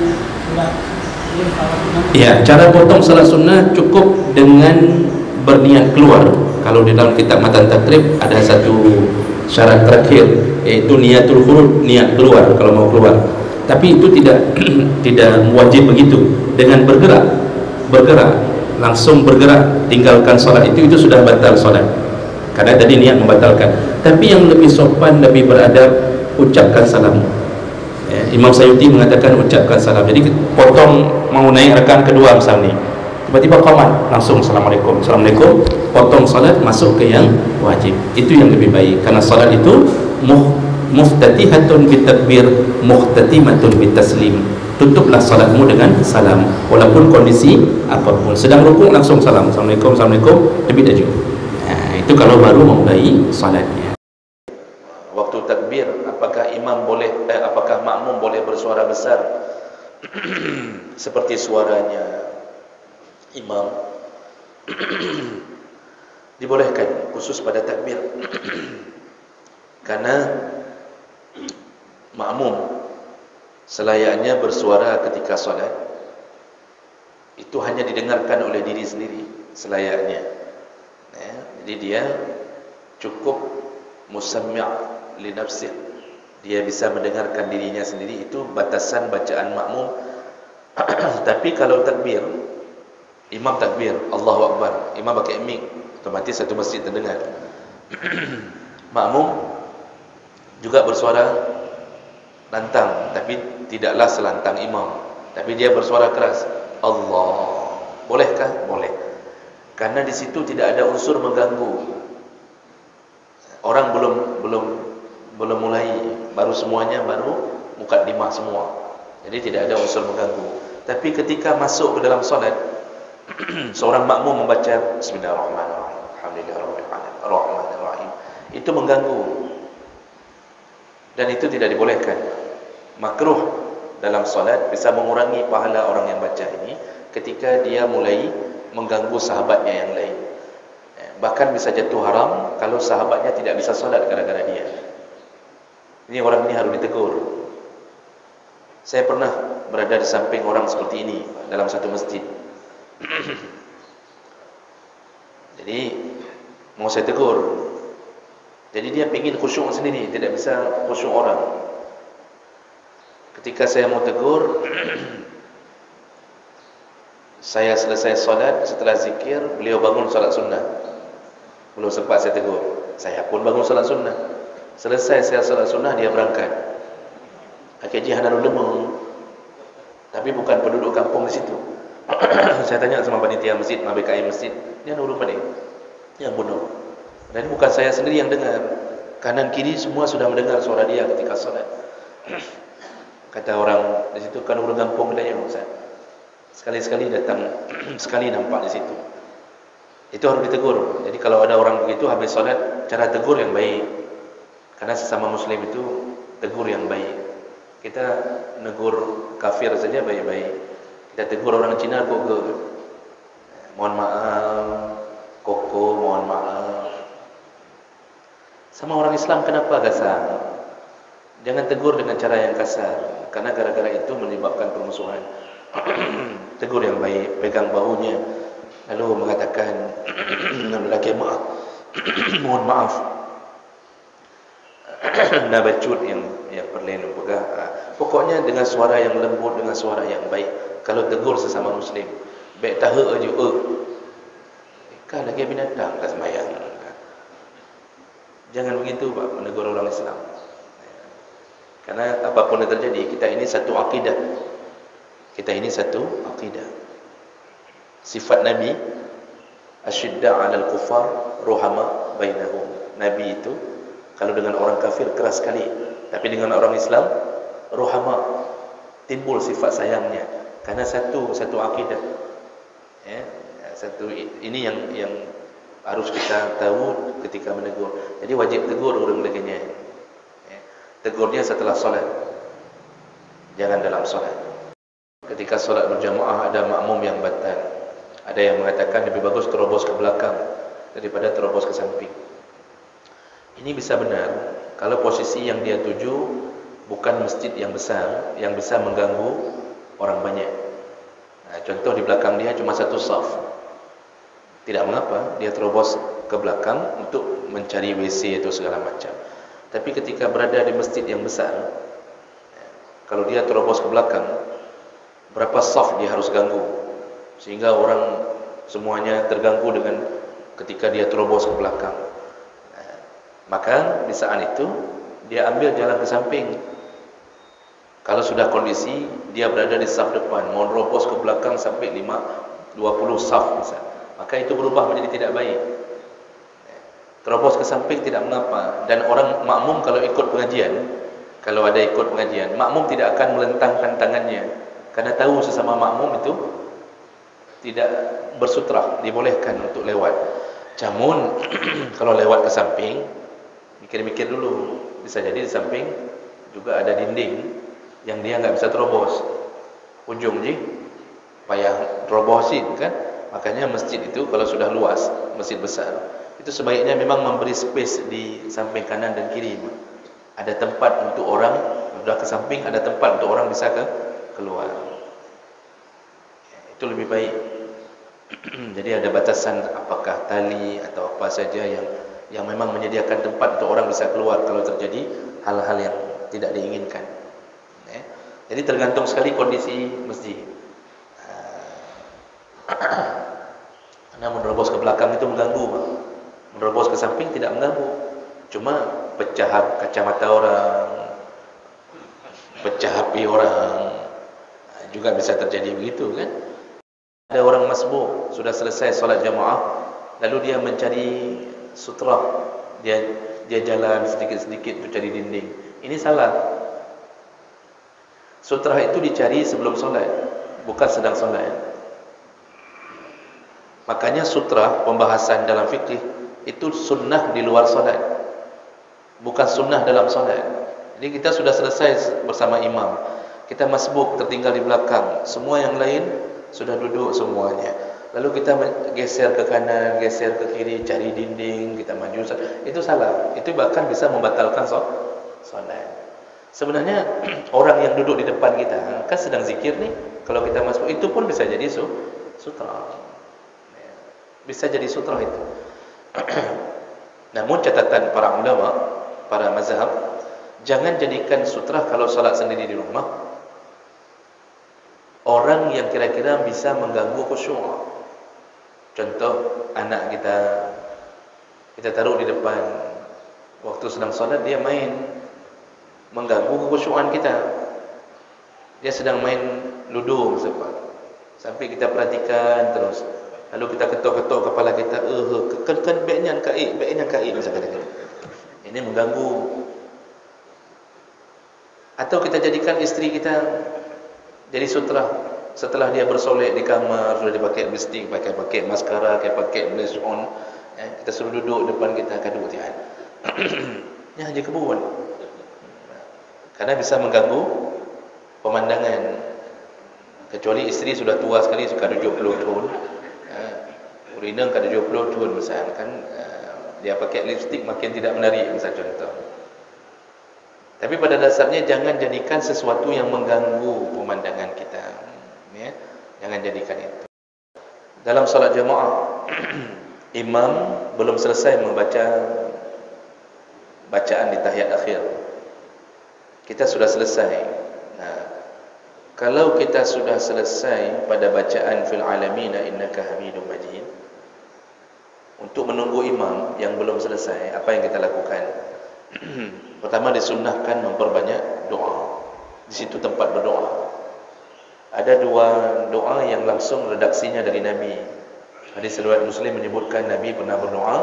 salat sunnah. Ya, cara potong salat sunnah cukup dengan berniat keluar. Kalau di dalam kitab Matan Takrib ada satu syarat terakhir, yaitu niatul khuruj, niat keluar kalau mau keluar. Tapi itu tidak wajib begitu. Dengan bergerak, langsung bergerak, tinggalkan solat itu sudah batal solat. karena tadi niat membatalkan. Tapi yang lebih sopan, lebih beradab, ucapkan salam. Imam Sayuti mengatakan ucapkan salam. Jadi potong mau naik rakaat kedua misalnya, tiba-tiba qamat, langsung assalamualaikum, assalamualaikum, potong salat masuk ke yang wajib. Itu yang lebih baik, karena salat itu muftatihatun bitakbir, muhtatimatun bitaslim. Tutuplah salatmu dengan salam, walaupun kondisi apapun. Sedang rukuk langsung salam, assalamualaikum, assalamualaikum, lebih dah cukup. Itu kalau baru memulai salatnya. Waktu takbir, apakah apakah makmum boleh bersuara besar seperti suaranya imam? Dibolehkan khusus pada takbir. Karena makmum selayaknya bersuara ketika solat itu hanya didengarkan oleh diri sendiri selayaknya. Jadi dia cukup musammi' li nafsih, dia bisa mendengarkan dirinya sendiri. Itu batasan bacaan makmum. Tapi kalau takbir, imam takbir, Allahu Akbar, imam pakai mic, otomatis satu masjid terdengar. Makmum juga bersuara lantang, tapi tidaklah selantang imam, tapi dia bersuara keras, Allah. Bolehkah? Boleh. Karena di situ tidak ada unsur mengganggu. Orang belum mulai, baru semuanya baru mukaddimah semua. Jadi tidak ada unsur mengganggu. Tapi ketika masuk ke dalam solat, seorang makmum membaca Bismillahirrahmanirrahim, Alhamdulillahirabbil alamin, Arrahmanirrahim, itu mengganggu. Dan itu tidak dibolehkan. Makruh dalam solat, bisa mengurangi pahala orang yang baca ini ketika dia mulai mengganggu sahabatnya yang lain. Bahkan bisa jatuh haram kalau sahabatnya tidak bisa solat gara-gara dia. Ini orang ini harus ditegur. Saya pernah berada di samping orang seperti ini dalam satu masjid. Jadi mau saya tegur. Jadi dia ingin khusyuk sendiri, tidak bisa khusyuk orang. Ketika saya mau tegur, saya selesai solat, setelah zikir, beliau bangun solat sunnah. Belum sempat saya tegur, saya pun bangun solat sunnah. Selesai saya solat sunnah, dia berangkat. Haji Hanarul Demung, tapi bukan penduduk kampung di situ. Saya tanya sama panitia masjid, BKI masjid, dia nurut pada yang bunuh. Dan bukan saya sendiri yang dengar, kanan kiri semua sudah mendengar suara dia ketika solat. Kata orang di situ, kan orang kampung katanya, Ustaz, sekali-sekali datang, sekali nampak di situ. Itu harus ditegur. Jadi kalau ada orang begitu habis solat, cara tegur yang baik. Karena sesama muslim itu tegur yang baik. Kita negur kafir saja baik-baik. Kita tegur orang Cina kok mohon maaf, koko mohon maaf. Sama orang Islam kenapa kasar? Jangan tegur dengan cara yang kasar, karena gara-gara itu menyebabkan permusuhan. Tegur yang baik, pegang bahunya, lalu mengatakan lelaki maaf, mohon maaf. Nabacut yang perlahan pegang. Pokoknya dengan suara yang lembut, dengan suara yang baik. Kalau tegur sesama muslim, baik tahu aja, kan lagi binatang kat sembahyang. Jangan begitu Pak menegur orang Islam. Karena apapun yang terjadi, kita ini satu akidah. Kita ini satu akidah. Sifat Nabi, asyidda 'alal kufar, ruhama bainahum. Nabi itu kalau dengan orang kafir keras sekali, tapi dengan orang Islam ruhama, timbul sifat sayangnya. Karena satu akidah. Satu ini yang harus kita tahu ketika menegur. Jadi wajib tegur orang lainnya. Tegurnya setelah solat, jangan dalam solat. Ketika solat berjamaah ada makmum yang batal, ada yang mengatakan lebih bagus terobos ke belakang daripada terobos ke samping. Ini bisa benar kalau posisi yang dia tuju bukan masjid yang besar yang bisa mengganggu orang banyak. Contoh di belakang dia cuma satu saf, tidak mengapa dia terobos ke belakang untuk mencari WC atau segala macam. Tapi ketika berada di masjid yang besar, kalau dia terobos ke belakang, berapa saf dia harus ganggu, sehingga orang semuanya terganggu dengan ketika dia terobos ke belakang. Maka di saat itu dia ambil jalan ke samping. Kalau sudah kondisi dia berada di saf depan, mau terobos ke belakang sampai 20 saf misal, maka itu berubah menjadi tidak baik. Terobos ke samping tidak mengapa. Dan orang makmum kalau ikut pengajian, kalau ada ikut pengajian, makmum tidak akan melentangkan tangannya, karena tahu sesama makmum itu tidak bersutrah, dibolehkan untuk lewat. Namun kalau lewat ke samping, mikir-mikir dulu, bisa jadi di samping juga ada dinding yang dia nggak bisa terobos, ujung je payah terobosin kan. Makanya masjid itu kalau sudah luas, masjid besar, itu sebaiknya memang memberi space di samping kanan dan kiri. Ada tempat untuk orang, sudah ke samping ada tempat untuk orang bisa keluar. Itu lebih baik. Jadi ada batasan, apakah tali atau apa saja yang memang menyediakan tempat untuk orang bisa keluar kalau terjadi hal-hal yang tidak diinginkan. Jadi tergantung sekali kondisi masjid. Karena menerobos ke belakang itu mengganggu, menerobos ke samping tidak mengganggu, cuma pecah kacamata orang, pecah HP orang, juga bisa terjadi begitu kan. Ada orang masbuk sudah selesai solat jamaah, lalu dia mencari sutra, dia jalan sedikit-sedikit untuk cari dinding. Ini salah. Sutra itu dicari sebelum solat, bukan sedang solat. Makanya sutra, pembahasan dalam fikih, itu sunnah di luar solat, bukan sunnah dalam solat. Jadi kita sudah selesai bersama imam, kita masbuk tertinggal di belakang, semua yang lain sudah duduk semuanya, lalu kita geser ke kanan, geser ke kiri, cari dinding, kita maju, itu salah. Itu bahkan bisa membatalkan solat. Sebenarnya orang yang duduk di depan kita kan sedang zikir nih, kalau kita masuk itu pun bisa jadi sutra, bisa jadi sutra itu. Namun catatan para ulama, para mazhab, jangan jadikan sutra kalau salat sendiri di rumah orang yang kira-kira bisa mengganggu khusyuk. Contoh, anak kita taruh di depan, waktu sedang salat dia main, mengganggu kekhusyukan kita. Dia sedang main ludo sampai kita perhatikan terus, lalu kita ketuk-ketuk kepala kita, kan baiknya kaik misalkan. Ini mengganggu. Atau kita jadikan isteri kita jadi sutra, setelah dia bersolek di kamar, sudah dipakai lipstick, pakai maskara, pakai blush on, kita suruh duduk depan kita, kaduk tian. Ini haji kebun. Karena bisa mengganggu pemandangan. Kecuali isteri sudah tua sekali, suka 70 tahun, urina kan 70 tahun misalkan, dia pakai lipstick makin tidak menarik misal contoh. Tapi pada dasarnya jangan jadikan sesuatu yang mengganggu pemandangan kita, ya. Jangan jadikan itu. Dalam salat jamaah, imam belum selesai membaca bacaan di tahiyat akhir, kita sudah selesai. Nah, kalau kita sudah selesai pada bacaan fil alamin innaka hamidum majid, untuk menunggu imam yang belum selesai, apa yang kita lakukan? Pertama, disunnahkan memperbanyak doa. Di situ tempat berdoa. Ada dua doa yang langsung redaksinya dari Nabi. Hadis riwayat Muslim menyebutkan Nabi pernah berdoa,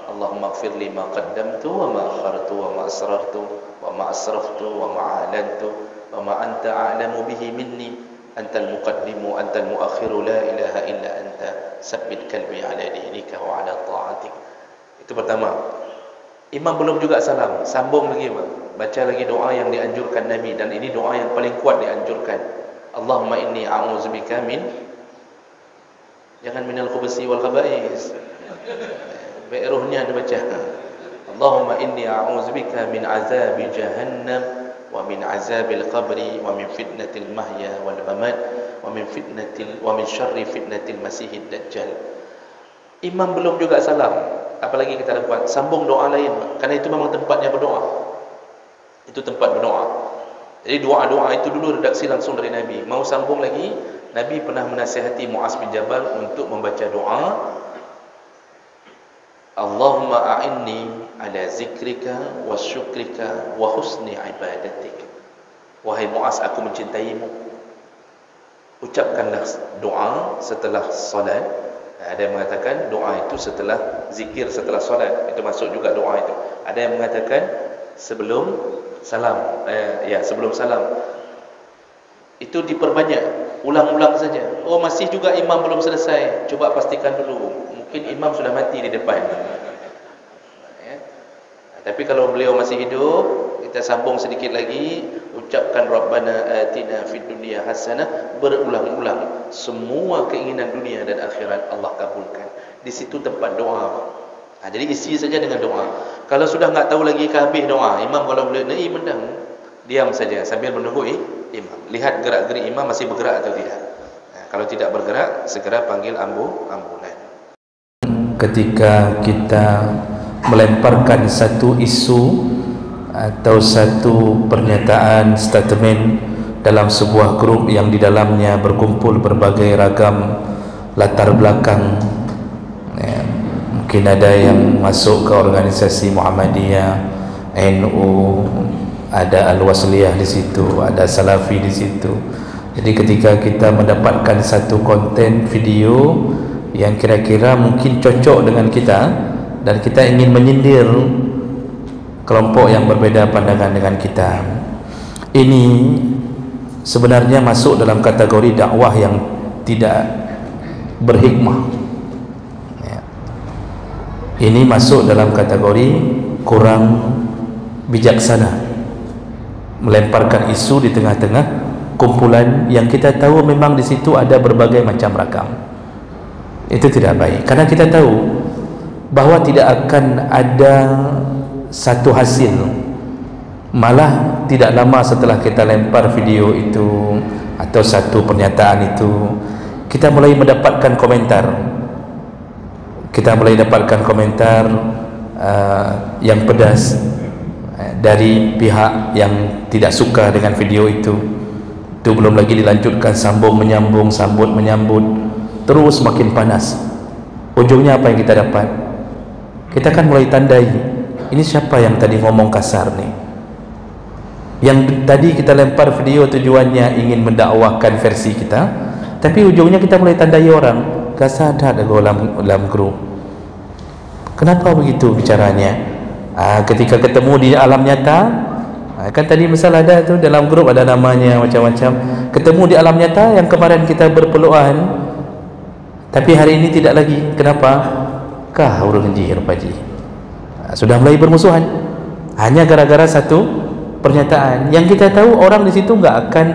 Allahumma ighfir li ma qaddamtu wa ma akhartu wa ma asrartu wa ma asraftu wa ma a'lantu wa ma anta a'lamu bihi minni antal muqaddimu antal muakhiru la ilaha illa anta sabbit qalbi ala dinika wa ala ta'atik. Itu pertama. Imam belum juga salam, sambung lagi, baca lagi doa yang dianjurkan Nabi, dan ini doa yang paling kuat dianjurkan. Allahumma inni a'udzubika min, jangan minal khubuthi wal khaba'is, beruhnya dibaca. Allahumma inni a'udzubika min azabi jahannam wa min azabil qabri wa min fitnatil mahya wal mamat wa min syarri fitnatil masihid dajjal. Imam belum juga salam, apalagi kita dapat sambung doa lain, karena itu memang tempatnya berdoa. Itu tempat berdoa. Jadi doa-doa itu dulu redaksi langsung dari Nabi. Mau sambung lagi, Nabi pernah menasihati Mu'az bin Jabal untuk membaca doa, Allahumma a'inni ala zikrika wa syukrika wa husni ibadatik. Wahai Muaz, aku mencintaimu. Ucapkanlah doa setelah solat. Ada yang mengatakan doa itu setelah zikir, setelah solat. Itu masuk juga doa itu. Ada yang mengatakan sebelum salam. Sebelum salam. Itu diperbanyak, ulang-ulang saja. Oh, masih juga imam belum selesai. Coba pastikan dulu. Mungkin imam sudah mati di depan. Tapi kalau beliau masih hidup, kita sambung sedikit lagi, ucapkan Rabbana atina fid dunya hasanah berulang-ulang. Semua keinginan dunia dan akhirat Allah kabulkan. Di situ tempat doa. Jadi isi saja dengan doa. Kalau sudah enggak tahu lagi ke habis doa, imam kalau boleh mendang, diam saja sambil menunggu imam. Lihat gerak-gerik imam masih bergerak atau tidak. Kalau tidak bergerak, segera panggil ambulan. Ketika kita melemparkan satu isu atau satu pernyataan statement dalam sebuah grup yang di dalamnya berkumpul berbagai ragam latar belakang, mungkin ada yang masuk ke organisasi Muhammadiyah, NU, ada Al-Wasliyah di situ, ada Salafi di situ. Jadi ketika kita mendapatkan satu konten video yang kira-kira mungkin cocok dengan kita dan kita ingin menyindir kelompok yang berbeda pandangan dengan kita, ini sebenarnya masuk dalam kategori dakwah yang tidak berhikmah. Ini masuk dalam kategori kurang bijaksana, melemparkan isu di tengah-tengah kumpulan yang kita tahu memang di situ ada berbagai macam ragam. Itu tidak baik, karena kita tahu bahwa tidak akan ada satu hasil. Malah tidak lama setelah kita lempar video itu atau satu pernyataan itu, kita mulai mendapatkan komentar. Kita mulai dapatkan komentar yang pedas dari pihak yang tidak suka dengan video itu. Itu belum lagi dilanjutkan sambung menyambung, sambut menyambut, terus makin panas. Ujungnya apa yang kita dapat? Kita kan mulai tandai, ini siapa yang tadi ngomong kasar nih? Yang tadi kita lempar video tujuannya ingin mendakwahkan versi kita, tapi ujungnya kita mulai tandai orang. Gak sadar dalam grup. Kenapa begitu bicaranya? Ketika ketemu di alam nyata, kan tadi misal ada tu dalam grup ada namanya macam-macam. Ketemu di alam nyata yang kemarin kita berpelukan, tapi hari ini tidak lagi. Kenapa? Kah urung jihir paji. Sudah mulai bermusuhan hanya gara-gara satu pernyataan yang kita tahu orang di situ enggak akan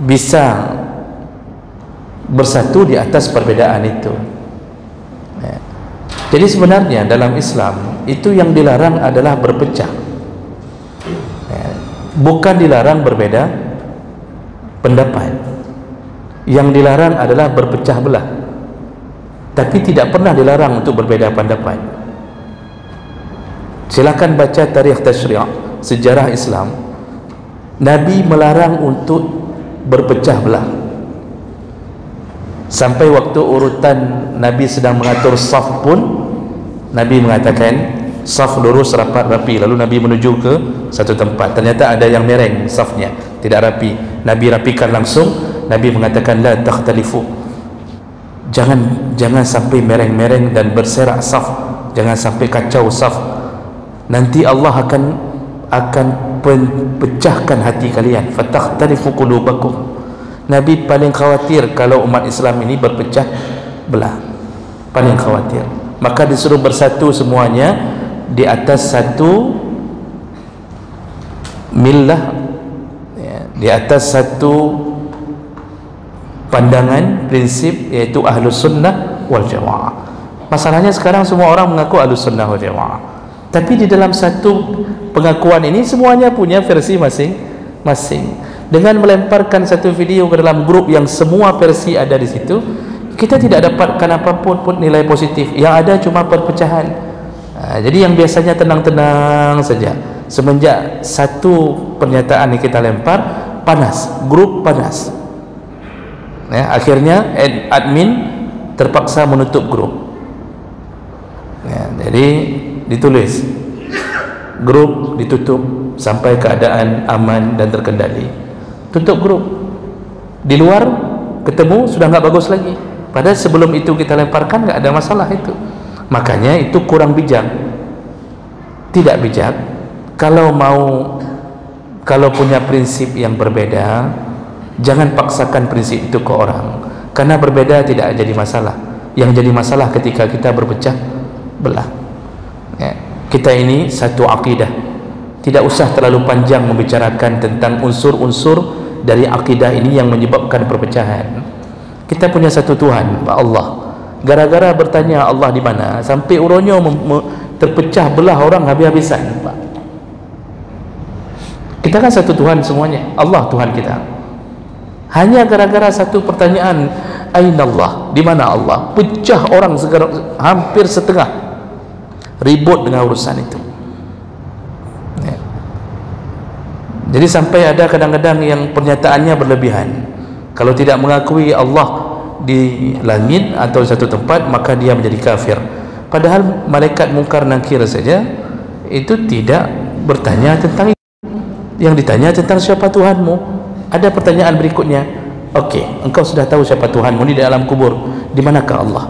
bisa bersatu di atas perbedaan itu. Jadi sebenarnya dalam Islam itu yang dilarang adalah berpecah, bukan dilarang berbeda pendapat. Yang dilarang adalah berpecah belah, tapi tidak pernah dilarang untuk berbeda pendapat. Silakan baca tarikh tasyri', sejarah Islam. Nabi melarang untuk berpecah belah. Sampai waktu urutan Nabi sedang mengatur saf pun, Nabi mengatakan saf lurus rapat rapi. Lalu Nabi menuju ke satu tempat, ternyata ada yang mereng safnya, tidak rapi. Nabi rapikan langsung. Nabi mengatakan la takhtalifu, jangan sampai mereng-mereng dan berserak saf, jangan sampai kacau saf. Nanti Allah akan pecahkan hati kalian. Fatakhtalifu qulubakum. Nabi paling khawatir kalau umat Islam ini berpecah belah, paling khawatir. Maka disuruh bersatu semuanya di atas satu millah, di atas satu pandangan prinsip, yaitu Ahlus Sunnah wal Jamaah. Masalahnya sekarang semua orang mengaku Ahlus Sunnah wal Jamaah, tapi di dalam satu pengakuan ini semuanya punya versi masing-masing. Dengan melemparkan satu video ke dalam grup yang semua versi ada di situ, kita tidak dapatkan apapun pun nilai positif. Yang ada cuma perpecahan. Jadi yang biasanya tenang-tenang saja, semenjak satu pernyataan yang kita lempar, panas, grup panas. Akhirnya admin terpaksa menutup grup. Jadi ditulis, grup ditutup sampai keadaan aman dan terkendali. Tutup grup. Di luar ketemu sudah nggak bagus lagi. Padahal sebelum itu kita lemparkan nggak ada masalah itu. Makanya itu kurang bijak. Tidak bijak. Kalau punya prinsip yang berbeda, jangan paksakan prinsip itu ke orang. Karena berbeda tidak jadi masalah. Yang jadi masalah ketika kita berpecah belah. Ya. Kita ini satu akidah. Tidak usah terlalu panjang membicarakan tentang unsur-unsur dari akidah ini yang menyebabkan perpecahan. Kita punya satu Tuhan, Pak Allah. Gara-gara bertanya Allah di mana, sampai uronyo terpecah belah orang habis-habisan, Pak. Kita kan satu Tuhan semuanya, Allah Tuhan kita. Hanya gara-gara satu pertanyaan, aina Allah, di mana Allah, pecah orang hampir setengah, ribut dengan urusan itu. Ya. Jadi sampai ada kadang-kadang yang pernyataannya berlebihan. Kalau tidak mengakui Allah di langit atau satu tempat, maka dia menjadi kafir. Padahal malaikat mungkar nakir saja itu tidak bertanya tentang itu. Yang ditanya tentang siapa Tuhanmu. Ada pertanyaan berikutnya, oke, engkau sudah tahu siapa Tuhanmu di alam kubur, di manakah Allah?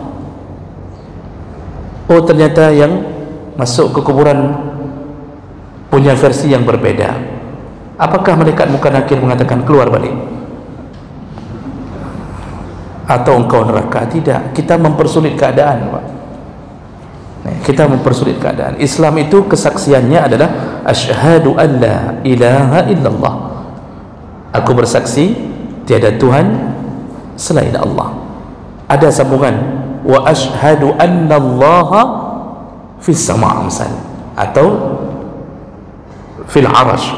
Oh, ternyata yang masuk ke kuburan punya versi yang berbeda. Apakah malaikat mungkar nakir mengatakan keluar balik? Atau engkau neraka? Tidak. Kita mempersulit keadaan, Pak. Kita mempersulit keadaan. Islam itu kesaksiannya adalah asyhadu an la ilaha illallah. Aku bersaksi tiada Tuhan selain Allah. Ada sambungan wa asyhadu annallaha fis sama' atau fil arash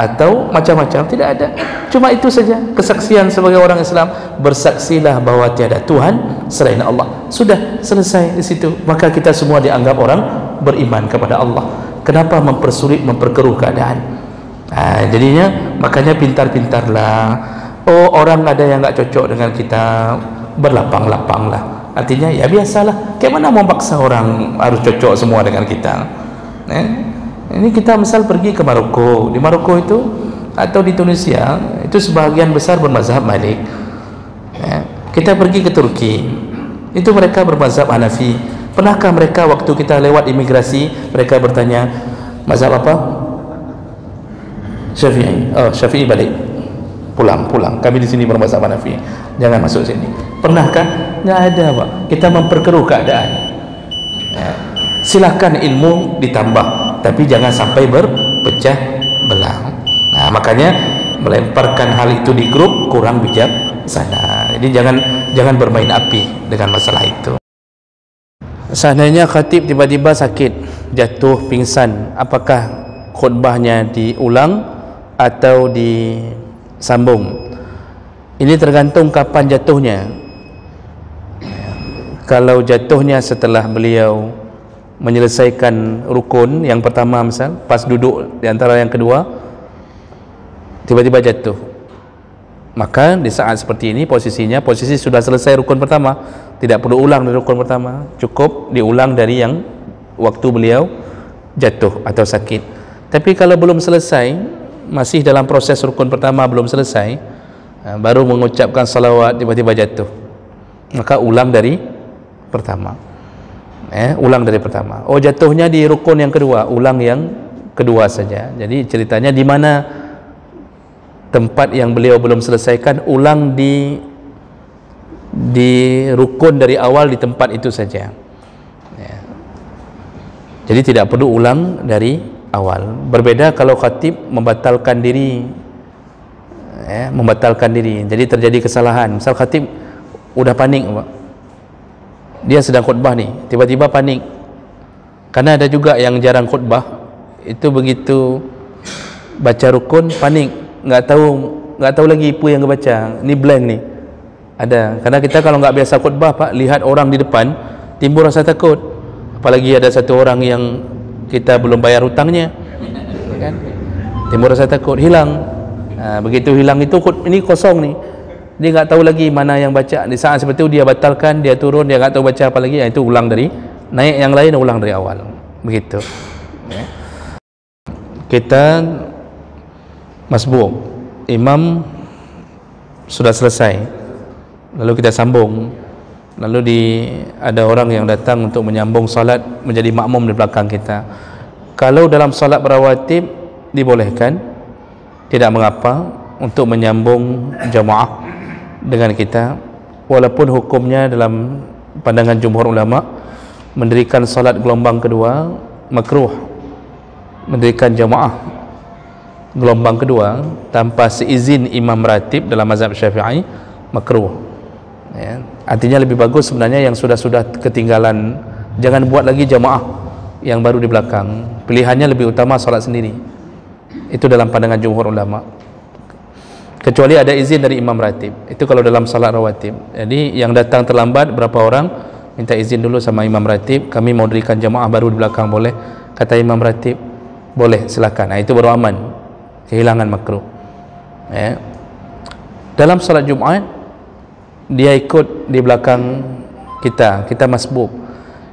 atau macam-macam. Tidak ada, cuma itu saja kesaksian sebagai orang Islam. Bersaksilah bahwa tiada Tuhan selain Allah. Sudah selesai di situ. Maka kita semua dianggap orang beriman kepada Allah. Kenapa mempersulit, memperkeruh keadaan? Jadinya makanya pintar-pintarlah. Oh, orang ada yang nggak cocok dengan kita, berlapang-lapanglah. Artinya ya biasalah. Kayak mana mau paksa orang harus cocok semua dengan kita? Ini kita misal pergi ke Maroko. Di Maroko itu atau di Tunisia itu sebahagian besar bermazhab Malik. Kita pergi ke Turki, itu mereka bermazhab Hanafi. Pernahkah mereka waktu kita lewat imigrasi mereka bertanya mazhab apa? Syafi'i. Oh, Syafi'i balik. Pulang. Kami di sini bermazhab Hanafi. Jangan masuk sini. Pernahkah? Nggak ada, Pak. Kita memperkeruh keadaan. Silakan ilmu ditambah, tapi jangan sampai berpecah belah. Nah, makanya melemparkan hal itu di grup kurang bijak sana. Jadi jangan bermain api dengan masalah itu. Seandainya khatib tiba-tiba sakit, jatuh, pingsan, apakah khutbahnya diulang atau disambung? Ini tergantung kapan jatuhnya. Kalau jatuhnya setelah beliau menyelesaikan rukun yang pertama, misal pas duduk di antara yang kedua tiba-tiba jatuh, maka di saat seperti ini posisi sudah selesai rukun pertama, tidak perlu ulang dari rukun pertama, cukup diulang dari yang waktu beliau jatuh atau sakit. Tapi kalau belum selesai, masih dalam proses rukun pertama belum selesai, baru mengucapkan salawat tiba-tiba jatuh, maka ulang dari pertama. Ulang dari pertama. Oh, jatuhnya di rukun yang kedua, ulang yang kedua saja. Jadi ceritanya di mana tempat yang beliau belum selesaikan, ulang di rukun dari awal di tempat itu saja. Jadi tidak perlu ulang dari awal. Berbeda kalau khatib membatalkan diri, jadi terjadi kesalahan. Misal khatib udah panik, Pak. Dia sedang khutbah nih, tiba-tiba panik. Karena ada juga yang jarang khutbah, itu begitu baca rukun panik, nggak tahu lagi apa yang kebaca. Ini blank nih. Ada. Karena kita kalau nggak biasa khutbah, Pak, lihat orang di depan, timbul rasa takut. Apalagi ada satu orang yang kita belum bayar hutangnya, kan? Timbul rasa takut, hilang. Begitu hilang itu ini kosong nih. Dia nggak tahu lagi mana yang baca. Di saat seperti itu dia batalkan, dia turun, dia nggak tahu baca apa lagi. Itu ulang dari naik yang lain, ulang dari awal. begitu ya. Kita masbuk, imam sudah selesai, lalu kita sambung, lalu ada orang yang datang untuk menyambung salat menjadi makmum di belakang kita. Kalau dalam salat berawatib dibolehkan, tidak mengapa untuk menyambung jamaah dengan kita, walaupun hukumnya dalam pandangan jumhur ulama mendirikan salat gelombang kedua makruh. Mendirikan jamaah gelombang kedua tanpa seizin imam ratib dalam mazhab Syafi'i makruh ya. Artinya lebih bagus sebenarnya yang sudah ketinggalan, jangan buat lagi jamaah yang baru di belakang. Pilihannya lebih utama salat sendiri. Itu dalam pandangan jumhur ulama, kecuali ada izin dari imam ratib. Itu kalau dalam salat rawatib. Jadi yang datang terlambat berapa orang, minta izin dulu sama imam ratib, kami mau dirikan jamaah baru di belakang, boleh? Kata imam ratib, boleh, silakan. Nah, itu baru aman, kehilangan makruh ya. Dalam salat Jumat dia ikut di belakang kita, kita masbuk.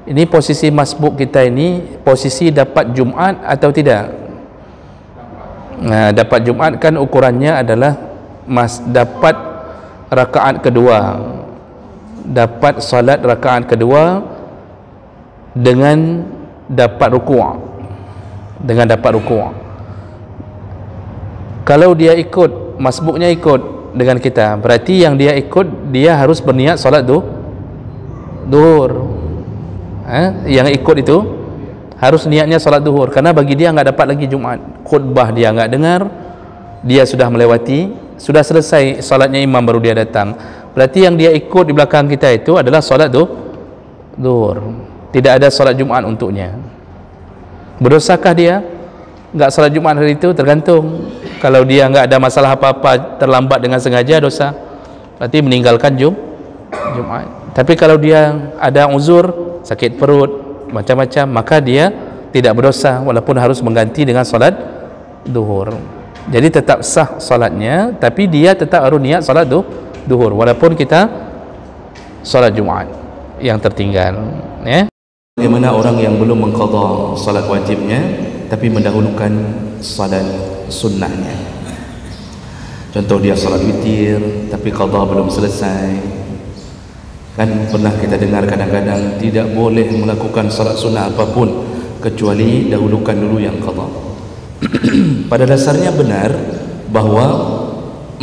Ini posisi masbuk kita ini posisi dapat Jumat atau tidak? Nah, dapat Jumat kan ukurannya adalah dapat rakaat kedua, dapat salat rakaat kedua dengan dapat rukuk, dengan dapat rukuk. Kalau dia ikut, masbuknya ikut dengan kita, berarti yang dia ikut, dia harus berniat solat duhur. Yang ikut itu harus niatnya solat duhur, karena bagi dia nggak dapat lagi Jumat. Khutbah dia nggak dengar, dia sudah melewati, sudah selesai solatnya imam baru dia datang. Berarti yang dia ikut di belakang kita itu adalah solat duhur, tidak ada solat Jumat untuknya. Berdosakah dia enggak salat Jumat hari itu? Tergantung. Kalau dia enggak ada masalah apa-apa, terlambat dengan sengaja, dosa, berarti meninggalkan Jumat. Tapi kalau dia ada uzur, sakit perut, macam-macam, maka dia tidak berdosa walaupun harus mengganti dengan salat duhur. Jadi tetap sah salatnya, tapi dia tetap harus niat salat duhur walaupun kita salat Jumat yang tertinggal ya. Bagaimana orang yang belum mengqadha salat wajibnya tapi mendahulukan salat sunnahnya? Contoh dia salat witir tapi qadha belum selesai. Kan pernah kita dengar kadang-kadang tidak boleh melakukan salat sunnah apapun kecuali dahulukan dulu yang qadha. Pada dasarnya benar bahawa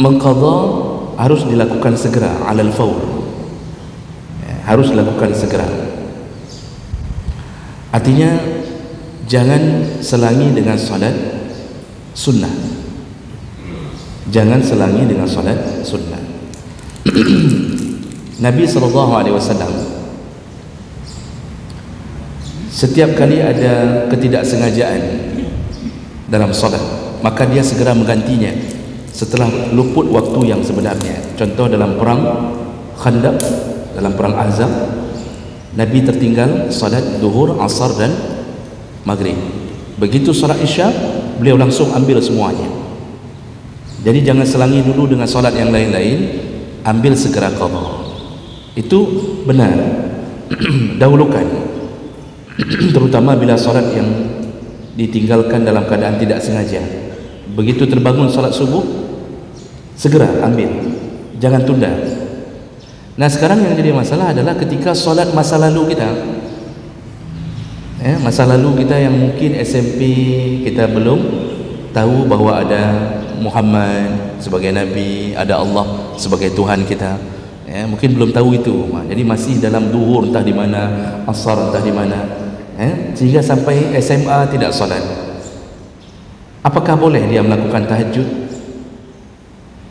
mengqadha harus dilakukan segera, alal faur, harus dilakukan segera. Artinya jangan selangi dengan salat sunnah, jangan selangi dengan salat sunnah. Nabi SAW setiap kali ada ketidaksengajaan dalam salat, maka dia segera menggantinya setelah luput waktu yang sebenarnya. Contoh dalam perang Khandaq, dalam perang Ahzab, Nabi tertinggal salat duhur, asar dan maghrib. Begitu salat isya, beliau langsung ambil semuanya. Jadi jangan selangi dulu dengan salat yang lain-lain, ambil segera qadha. Itu benar. Dahulukan. Terutama bila salat yang ditinggalkan dalam keadaan tidak sengaja. Begitu terbangun salat subuh, segera ambil, jangan tunda. Nah sekarang yang jadi masalah adalah ketika solat masa lalu kita, masa lalu kita yang mungkin SMP kita belum tahu bahawa ada Muhammad sebagai Nabi, ada Allah sebagai Tuhan kita, mungkin belum tahu itu. Jadi masih dalam duhur entah di mana, asar entah di mana, sehingga sampai SMA tidak solat. Apakah boleh dia melakukan tahajud?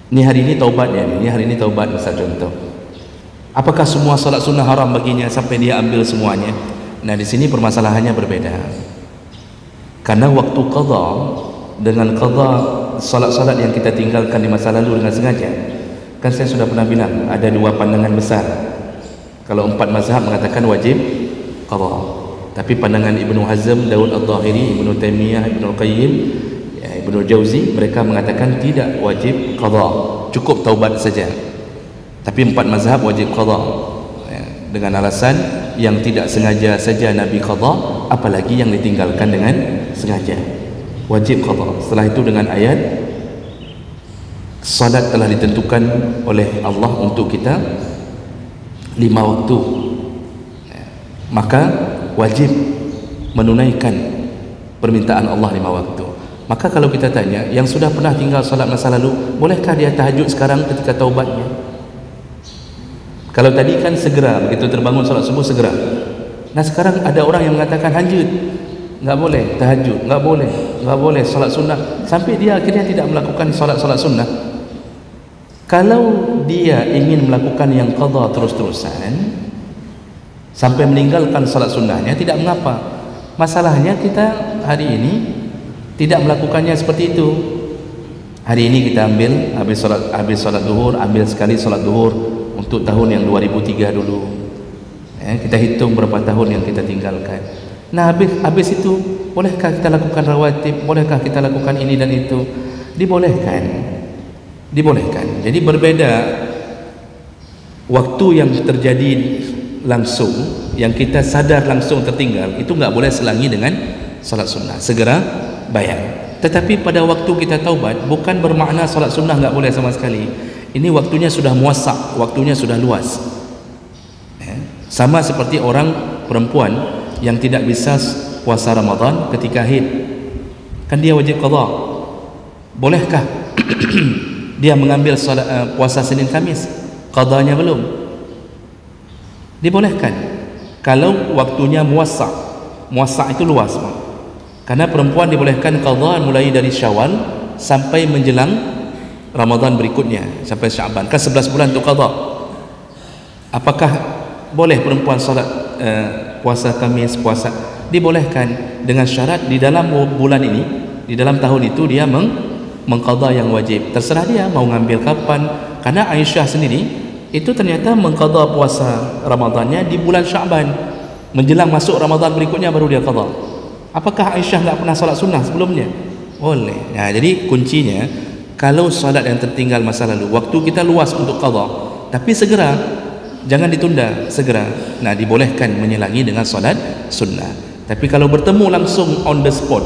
Ini hari ini taubatnya, ini hari ini taubat misal contoh. Apakah semua salat sunnah haram baginya sampai dia ambil semuanya? Nah di sini permasalahannya berbeda. Karena waktu qadha dengan qadha salat-salat yang kita tinggalkan di masa lalu dengan sengaja, kan saya sudah pernah bilang ada dua pandangan besar. Kalau 4 mazhab mengatakan wajib qadha, tapi pandangan Ibnu Hazm, Daud Al-Dhahiri, Ibnu Taimiyah, Ibnu Al-Qayyim, Ibnu Jauzi, mereka mengatakan tidak wajib qadha, cukup taubat saja. Tapi 4 mazhab wajib qadha. dengan alasan yang tidak sengaja saja Nabi qada, apalagi yang ditinggalkan dengan sengaja, wajib qada. Setelah itu dengan ayat salat telah ditentukan oleh Allah untuk kita 5 waktu, maka wajib menunaikan permintaan Allah 5 waktu. Maka kalau kita tanya, yang sudah pernah tinggal salat masa lalu, bolehkah dia tahajud sekarang ketika taubatnya? Kalau tadi kan segera, begitu terbangun salat subuh segera. Nah sekarang ada orang yang mengatakan hajud, nggak boleh tahajud, nggak boleh salat sunnah, sampai dia akhirnya tidak melakukan salat sunnah. Kalau dia ingin melakukan yang qadha terus-terusan sampai meninggalkan salat sunnahnya, tidak mengapa. Masalahnya kita hari ini tidak melakukannya seperti itu. Hari ini kita habis salat duhur, ambil sekali salat duhur untuk tahun yang 2003 dulu. Kita hitung berapa tahun yang kita tinggalkan. Nah habis itu, bolehkah kita lakukan rawatib? Bolehkah kita lakukan ini dan itu? Dibolehkan. Jadi berbeda waktu yang terjadi langsung, yang kita sadar langsung tertinggal, itu nggak boleh selangi dengan salat sunnah, segera bayar. Tetapi pada waktu kita taubat, bukan bermakna salat sunnah nggak boleh sama sekali. Ini waktunya sudah muasak, waktunya sudah luas. Sama seperti orang perempuan yang tidak bisa puasa Ramadan ketika haid, kan dia wajib qadha. Bolehkah dia mengambil puasa Senin Kamis, qadanya belum? Dibolehkan kalau waktunya muasak. Muasak itu luas, karena perempuan dibolehkan qadha mulai dari Syawal sampai menjelang Ramadan berikutnya, sampai Syaban, kan 11 bulan untuk qadha. Apakah boleh perempuan salat puasa Kamis, puasa? Dibolehkan dengan syarat di dalam bulan ini, di dalam tahun itu dia mengqadha yang wajib. Terserah dia mau ngambil kapan, karena Aisyah sendiri itu ternyata mengqadha puasa Ramadannya di bulan Syaban, menjelang masuk Ramadan berikutnya baru dia qadha. Apakah Aisyah enggak pernah salat sunnah sebelumnya? Boleh. Nah, jadi kuncinya kalau salat yang tertinggal masa lalu, waktu kita luas untuk qadha, tapi segera, jangan ditunda, segera. Nah, dibolehkan menyelangi dengan salat sunnah. Tapi kalau bertemu langsung on the spot,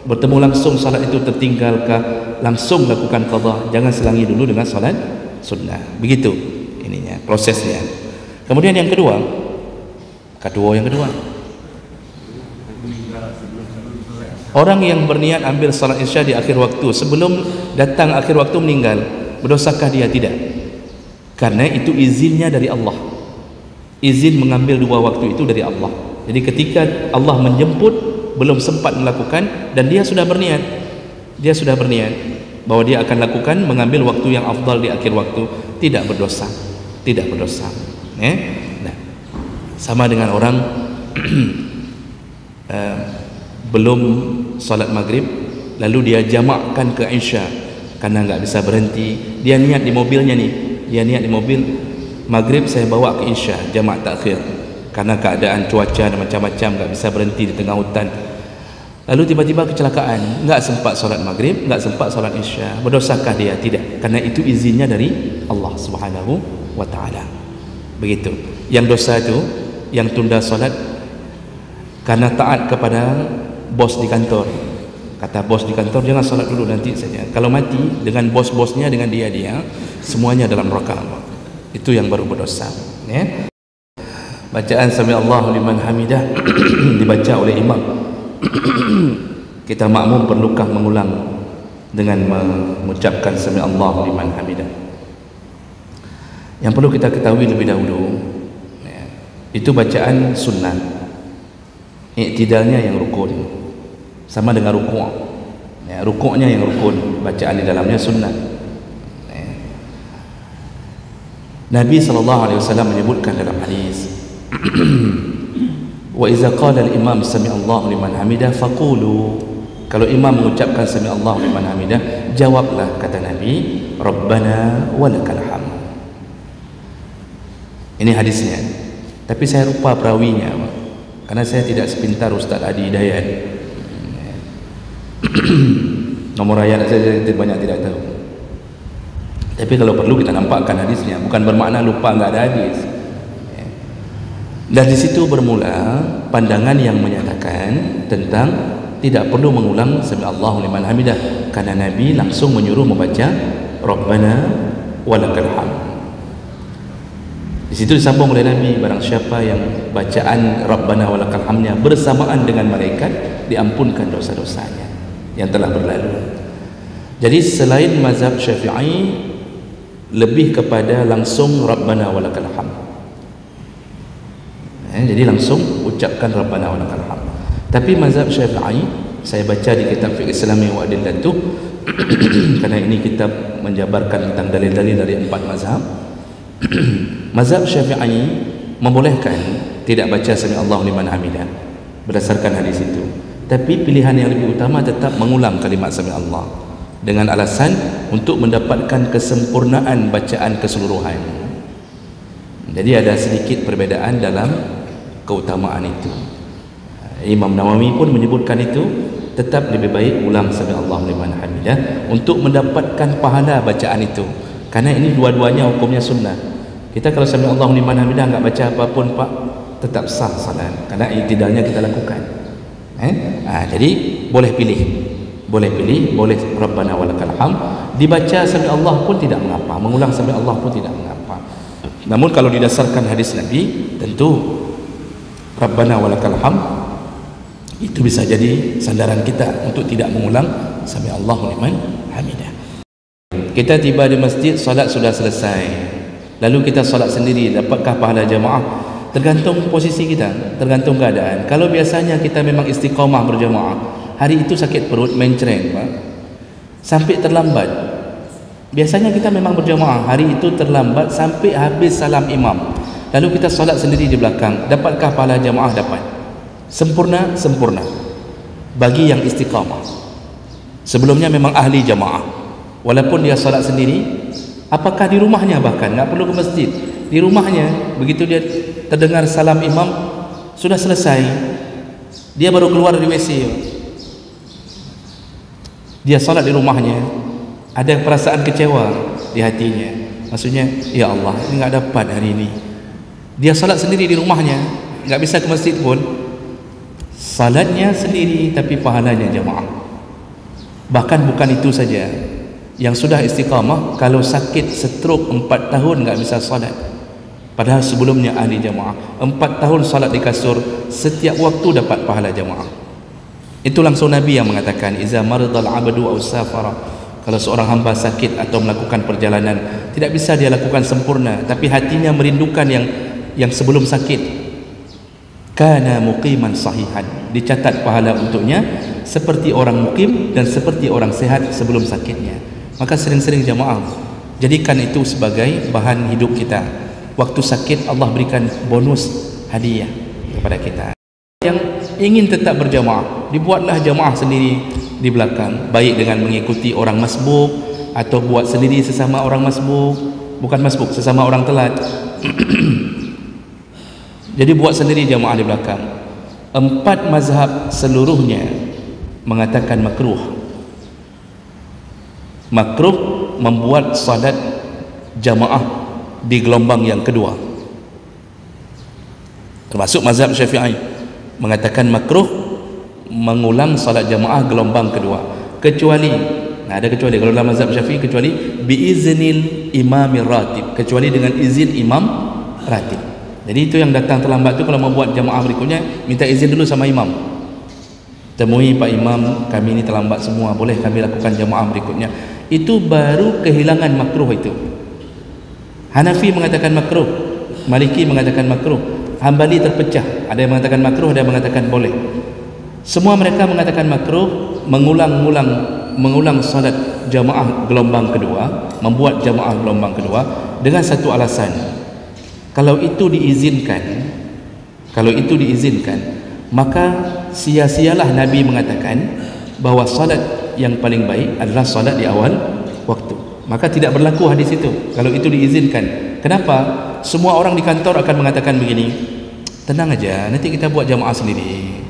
bertemu langsung salat itu tertinggalkah, langsung lakukan qadha, jangan selangi dulu dengan salat sunnah. Begitu ininya, prosesnya. Kemudian yang kedua, orang yang berniat ambil salat isya di akhir waktu, sebelum datang akhir waktu meninggal, berdosakah dia? Tidak, karena itu izinnya dari Allah. Izin mengambil 2 waktu itu dari Allah. Jadi ketika Allah menjemput, belum sempat melakukan, dan dia sudah berniat bahwa dia akan lakukan, mengambil waktu yang afdal di akhir waktu, tidak berdosa. Nah, sama dengan orang belum salat maghrib, lalu dia jamakkan ke Isya karena nggak bisa berhenti. Dia niat di mobilnya maghrib saya bawa ke Isya, jamak takhir, karena keadaan cuaca dan macam-macam, nggak bisa berhenti di tengah hutan. Lalu tiba-tiba kecelakaan, nggak sempat salat maghrib, nggak sempat salat Isya. Berdosakah dia? Tidak, karena itu izinnya dari Allah Subhanahu wa ta'ala. Begitu. Yang dosa itu yang tunda salat karena taat kepada bos di kantor. Kata bos di kantor, jangan salat dulu, nanti saja. Kalau mati dengan bos-bosnya, dengan dia semuanya dalam neraka. Itu yang baru berdosa. Ya. Bacaan sami Allahu liman hamidah dibaca oleh imam. Kita makmum perlukah mengulang dengan mengucapkan sami Allahu liman hamidah? Yang perlu kita ketahui lebih dahulu, itu bacaan sunnah, i'tidalnya yang rukun, sama dengan rukuk. Rukuknya yang rukun, bacaan di dalamnya sunnah. Nabi SAW menyebutkan dalam hadis, wa iza qala al-imam sami Allahu liman hamidah faqulu, kalau imam mengucapkan sami Allahu liman hamidah, jawablah, kata Nabi, Rabbana walakal hamd. Ini hadisnya, tapi saya lupa perawinya karena saya tidak sepintar Ustaz Adi Hidayat. Nomor ayat saya banyak tidak tahu, tapi kalau perlu kita nampakkan hadisnya, bukan bermakna lupa nggak ada hadis. Dan di situ bermula pandangan yang menyatakan tentang tidak perlu mengulang sami Allahu liman hamidah, karena Nabi langsung menyuruh membaca Rabbana walakal hamd. Di situ disambung oleh Nabi, barang siapa yang bacaan Rabbana walakal hamdnya bersamaan dengan malaikat, diampunkan dosa-dosanya yang telah berlalu. Jadi selain mazhab Syafi'i lebih kepada langsung Rabbana walakal hamd. Jadi langsung ucapkan Rabbana walakal hamd. Tapi mazhab Syafi'i, saya baca di kitab Fiqh Islami wa Adillatuh karena ini kitab menjabarkan tentang dalil-dalil dari 4 mazhab. Mazhab Syafi'i membolehkan tidak baca sami Allahu liman hamidah berdasarkan hadis itu. Tapi pilihan yang lebih utama tetap mengulang kalimat sami Allah dengan alasan untuk mendapatkan kesempurnaan bacaan keseluruhan. Jadi ada sedikit perbezaan dalam keutamaan itu. Imam Nawawi pun menyebutkan itu, tetap lebih baik ulang sami Allahu liman hamidah untuk mendapatkan pahala bacaan itu. Karena ini dua-duanya hukumnya sunnah. Kita kalau sami Allahu liman hamidah enggak baca apapun Pak, tetap sah salat karena i'tidalnya kita lakukan. Jadi boleh pilih. Boleh Rabbana walakal hamd dibaca sami Allah pun tidak mengapa, mengulang sami Allah pun tidak mengapa. Namun kalau didasarkan hadis Nabi, tentu Rabbana walakal hamd itu bisa jadi sandaran kita untuk tidak mengulang sami Allahu liman hamidah. Kita tiba di masjid, solat sudah selesai, lalu kita solat sendiri, dapatkah pahala jamaah? Tergantung posisi kita, tergantung keadaan. Kalau biasanya kita memang istiqamah berjamaah, hari itu sakit perut, mencret Pak, sampai terlambat, biasanya kita memang berjamaah, hari itu terlambat sampai habis salam imam, lalu kita solat sendiri di belakang, dapatkah pahala jamaah? Dapat. Sempurna bagi yang istiqamah. Sebelumnya memang ahli jamaah, walaupun dia solat sendiri, apakah di rumahnya, bahkan nggak perlu ke masjid, di rumahnya begitu dia terdengar salam imam sudah selesai, dia baru keluar dari WC, dia solat di rumahnya, ada perasaan kecewa di hatinya, maksudnya ya Allah ini nggak dapat hari ini. Dia solat sendiri di rumahnya, nggak bisa ke masjid pun, salatnya sendiri tapi pahalanya jamaah. Bahkan bukan itu saja, yang sudah istiqamah kalau sakit stroke 4 tahun nggak bisa salat, padahal sebelumnya ahli jamaah, 4 tahun salat di kasur, setiap waktu dapat pahala jamaah. Itu langsung Nabi yang mengatakan, iza maradal abdu aw safara, kalau seorang hamba sakit atau melakukan perjalanan, tidak bisa dia lakukan sempurna, tapi hatinya merindukan yang sebelum sakit, kana muqiman sahihan, dicatat pahala untuknya seperti orang mukim dan seperti orang sehat sebelum sakitnya. Maka sering-sering jamaah, jadikan itu sebagai bahan hidup kita. Waktu sakit Allah berikan bonus hadiah kepada kita. Yang ingin tetap berjamaah, dibuatlah jamaah sendiri di belakang, baik dengan mengikuti orang masbuk atau buat sendiri sesama orang masbuk, bukan masbuk, sesama orang telat. Jadi buat sendiri jamaah di belakang. 4 mazhab seluruhnya mengatakan makruh membuat salat jamaah di gelombang yang kedua. Termasuk mazhab Syafi'i mengatakan makruh mengulang salat jamaah gelombang kedua, kecuali, ada kecuali kalau dalam mazhab Syafi'i, kecuali biiznil imamir ratib, kecuali dengan izin imam ratib. Jadi itu yang datang terlambat tu, kalau mau buat jamaah berikutnya minta izin dulu sama imam, temui Pak Imam, kami ini terlambat semua, boleh kami lakukan jamaah berikutnya. Itu baru kehilangan makruh itu. Hanafi mengatakan makruh, Maliki mengatakan makruh, Hambali terpecah, ada yang mengatakan makruh, ada yang mengatakan boleh. Semua mereka mengatakan makruh mengulang salat jamaah gelombang kedua, membuat jamaah gelombang kedua dengan satu alasan. Kalau itu diizinkan, maka sia-sialah Nabi mengatakan bahawa salat yang paling baik adalah salat di awal waktu. Maka tidak berlaku hadis itu kalau itu diizinkan. Kenapa? Semua orang di kantor akan mengatakan begini, tenang aja, nanti kita buat jamaah sendiri,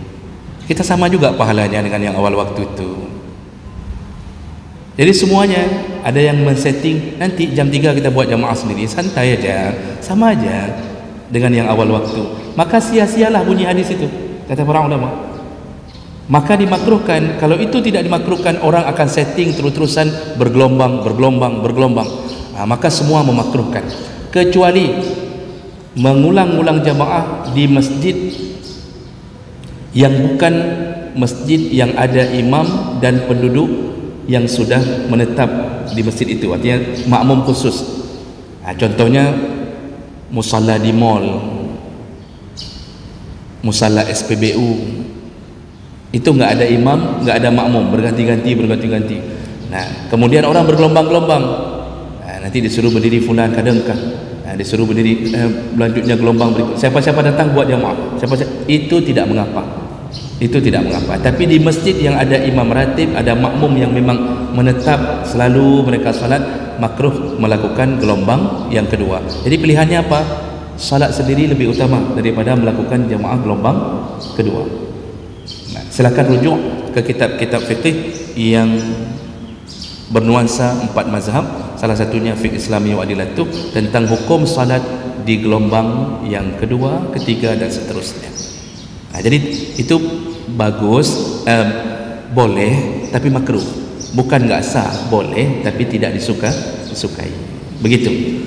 kita sama juga pahalanya dengan yang awal waktu itu. Jadi semuanya ada yang men-setting, nanti jam 3 kita buat jamaah sendiri, santai aja, sama aja. dengan yang awal waktu, maka sia-sialah bunyi hadis itu, kata para ulama. Maka dimakruhkan. Kalau itu tidak dimakruhkan, orang akan setting terus-terusan bergelombang. Maka semua memakruhkan, kecuali mengulang-ulang jamaah di masjid yang bukan masjid yang ada imam dan penduduk yang sudah menetap di masjid itu, artinya makmum khusus. Contohnya musalla di mall, musalla SPBU, itu nggak ada imam, nggak ada makmum, berganti-ganti. Nah, kemudian orang bergelombang-gelombang, nanti disuruh berdiri fulan kadangkah, disuruh berdiri, selanjutnya gelombang berikut, siapa-siapa datang buat jamaah, itu tidak mengapa. Tapi di masjid yang ada imam ratib, ada makmum yang memang menetap selalu mereka salat, makruh melakukan gelombang yang kedua. Jadi pilihannya apa? Salat sendiri lebih utama daripada melakukan jamaah gelombang kedua. Nah, silakan rujuk ke kitab-kitab fikih yang bernuansa 4 mazhab, salah satunya Fiqh Islami wa Adilatuh, tentang hukum salat di gelombang yang kedua, ketiga dan seterusnya. Jadi itu bagus, boleh tapi makruh. Bukan nggak sah, boleh tapi tidak disukai. Begitu.